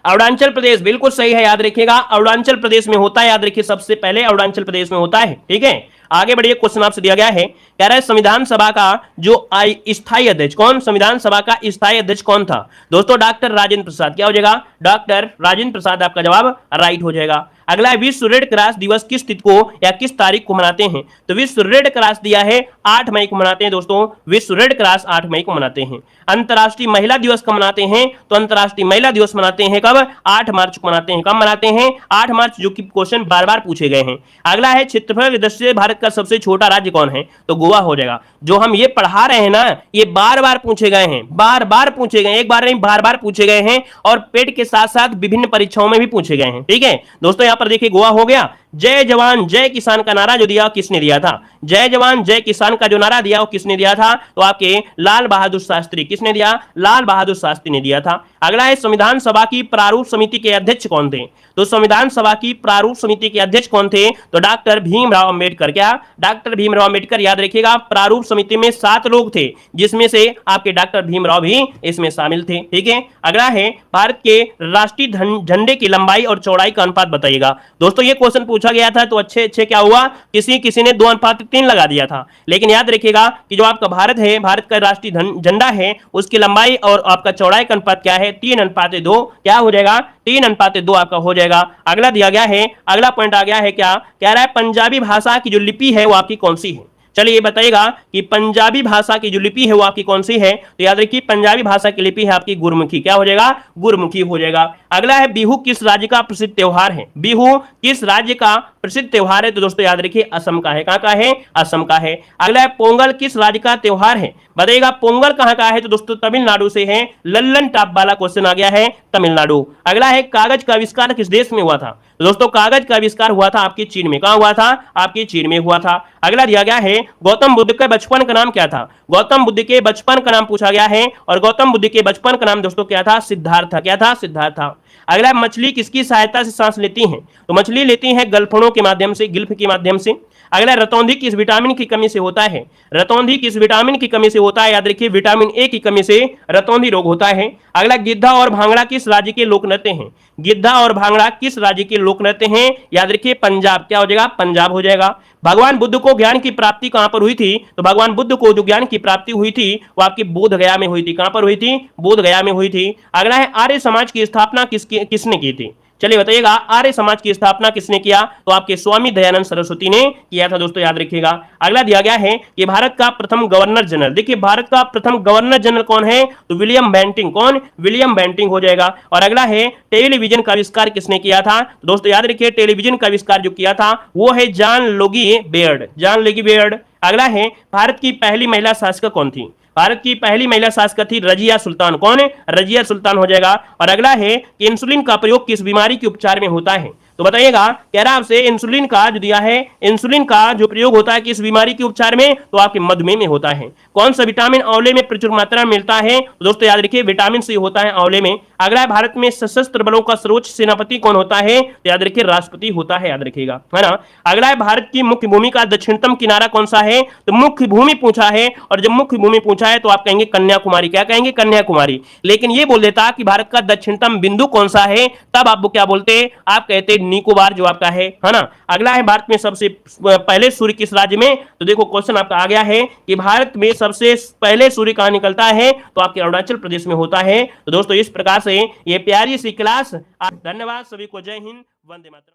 Speaker 1: अरुणाचल प्रदेश, बिल्कुल सही है, याद रखिएगा अरुणाचल प्रदेश में होता है, याद रखिए सबसे पहले अरुणाचल प्रदेश में होता है, ठीक है। आगे बढ़िए, क्वेश्चन आपसे दिया गया है, कह रहा है संविधान सभा का जो स्थायी अध्यक्ष कौन? संविधान सभा का स्थायी अध्यक्ष कौन था? दोस्तों डॉक्टर राजेंद्र प्रसाद। क्या हो जाएगा? डॉक्टर राजेंद्र प्रसाद आपका जवाब राइट हो जाएगा। अगला है विश्व रेड क्रॉस दिवस किस तिथि को या किस तारीख को मनाते हैं? तो विश्व रेड क्रॉस दिया है 8 मई को मनाते हैं दोस्तों, विश्व रेड क्रॉस 8 मई को मनाते हैं। अंतर्राष्ट्रीय महिला दिवस कब मनाते हैं? तो अंतर्राष्ट्रीय महिला दिवस मनाते हैं कब? 8 मार्च को मनाते हैं। कब मनाते हैं? 8 मार्च, जो कि क्वेश्चन बार बार पूछे गए हैं। अगला है क्षेत्रफल की दृष्टि से भारत का सबसे छोटा राज्य कौन है? तो गोवा हो जाएगा। जो हम ये पढ़ा रहे हैं ना, ये बार बार पूछे गए हैं, बार बार पूछे गए, एक बार नहीं बार बार पूछे गए हैं, और पेट के साथ साथ विभिन्न परीक्षाओं में भी पूछे गए हैं, ठीक है दोस्तों। यहां पर देखिए गोवा हो गया। जय जवान जय किसान का नारा जो दिया किसने दिया था? जय जवान जय किसान का जो नारा दिया वो किसने दिया था? तो आपके लाल बहादुर शास्त्री। किसने दिया? लाल बहादुर शास्त्री ने दिया था। अगला है संविधान सभा की प्रारूप समिति के अध्यक्ष कौन थे? तो संविधान सभा की प्रारूप समिति के अध्यक्ष कौन थे? तो डॉक्टर भीमराव अंबेडकर। क्या? डॉक्टर भीमराव अंबेडकर। याद रखिएगा प्रारूप समिति में 7 लोग थे, जिसमें से आपके डॉक्टर भीमराव भी इसमें शामिल थे, ठीक है। अगला है भारत के राष्ट्रीय झंडे की लंबाई और चौड़ाई का अनुपात बताइएगा। दोस्तों ये क्वेश्चन पूछा गया था तो अच्छे क्या हुआ, किसी ने 2:3 लगा दिया था, लेकिन याद रखिएगा कि जो आपका भारत है, भारत का राष्ट्रीय झंडा है, उसकी लंबाई और आपका चौड़ाई का अनुपात क्या है? 3:2। क्या हो जाएगा? 3:2 आपका हो जाएगा। अगला दिया गया है, अगला पॉइंट आ गया है, क्या कह रहा है? पंजाबी भाषा की जो लिपि है वो आपकी कौन सी है? चलिए ये बताइएगा कि पंजाबी भाषा की जो लिपि है वो आपकी कौन सी है? तो याद रखिए पंजाबी भाषा की लिपि है आपकी गुरमुखी। क्या हो जाएगा? गुरमुखी हो जाएगा। अगला है बिहू किस राज्य का प्रसिद्ध त्योहार है? बिहू किस राज्य का प्रसिद्ध त्योहार है? तो दोस्तों याद रखिए असम का है। कहां का है? असम का है। अगला है पोंगल किस राज्य का त्योहार है? बताइएगा पोंगल कहां का है? तो दोस्तों तमिलनाडु से है। लल्लन टॉप वाला क्वेश्चन आ गया है, तमिलनाडु। अगला है कागज का आविष्कार किस देश में हुआ था? तो दोस्तों कागज का आविष्कार हुआ था आपकी चीन में। कहां हुआ था? आपकी चीन में हुआ था। अगला दिया गया है गौतम बुद्ध के बचपन का नाम क्या था? गौतम बुद्ध के बचपन का नाम पूछा गया है, और गौतम बुद्ध के बचपन का नाम दोस्तों क्या था? सिद्धार्थ था। क्या था? सिद्धार्थ था। अगला मछली किसकी सहायता से सांस लेती है? तो मछली लेती है गलफड़ों के माध्यम से, गिल्फ के माध्यम से। अगला रतौंधी किस विटामिन की कमी से होता है? रतौंधी किस विटामिन की कमी से होता है? याद रखिए विटामिन ए की कमी से रतौंधी रोग होता है। अगला गिद्धा और भांगड़ा किस राज्य के लोक नृत्य हैं? गिद्धा और भांगड़ा किस राज्य के लोक नृत्य हैं? याद रखिए पंजाब। क्या हो जाएगा? पंजाब हो जाएगा। भगवान बुद्ध को ज्ञान की प्राप्ति कहां पर हुई थी? तो भगवान बुद्ध को जो ज्ञान की प्राप्ति हुई थी वो आपकी बोध गया में हुई थी। कहां पर हुई थी? बोध गया में हुई थी। अगला है आर्य समाज की स्थापना किसने की थी? चलिए बताइएगा, आर्य समाज की स्थापना किसने किया? तो आपके स्वामी दयानंद सरस्वती ने किया था दोस्तों, याद रखिएगा। अगला दिया गया है कि भारत का प्रथम गवर्नर जनरल, देखिए भारत का प्रथम गवर्नर जनरल कौन है? तो विलियम बेंटिंग। कौन? विलियम बेंटिंग हो जाएगा। और अगला है टेलीविजन का आविष्कार किसने किया था? तो दोस्तों याद रखिए, टेलीविजन का आविष्कार जो किया था वो है John Logie Baird. John Logie Baird. अगला है भारत की पहली महिला शासक कौन थी? भारत की पहली महिला शासक थी रजिया सुल्तान। कौन है? रजिया सुल्तान हो जाएगा। और अगला है कि इंसुलिन का प्रयोग किस बीमारी के उपचार में होता है? तो बताइएगा, कह रहा आपसे इंसुलिन का जो दिया है, इंसुलिन का जो प्रयोग होता है किस बीमारी के उपचार में? तो आपके मधुमेह में होता है। कौन सा विटामिन आंवले में प्रचुर मात्रा में मिलता है? तो दोस्तों याद रखिए, विटामिन सी होता है आंवले में। अगला है भारत में सशस्त्र बलों का सर्वोच्च सेनापति कौन होता है? तो याद रखिए, राष्ट्रपति होता है, याद रखिएगा, है ना। अगला है भारत की मुख्य भूमि का दक्षिणतम किनारा कौन सा है? तो मुख्य भूमि पूछा है, और जब मुख्य भूमि पूछा है तो आप कहेंगे कन्याकुमारी। क्या कहेंगे? कन्याकुमारी। लेकिन ये बोल देता कि भारत का दक्षिणतम बिंदु कौन सा है, तब आप क्या बोलते? आप कहते निकोबार, जो आपका है ना। अगला है भारत में सबसे पहले सूर्य किस राज्य में? तो देखो क्वेश्चन आपका आ गया है कि भारत में सबसे पहले सूर्य कहां निकलता है? तो आपके अरुणाचल प्रदेश में होता है। तो दोस्तों इस प्रकार से ये प्यारी सी क्लास। धन्यवाद सभी को, जय हिंद, वंदे मातरम।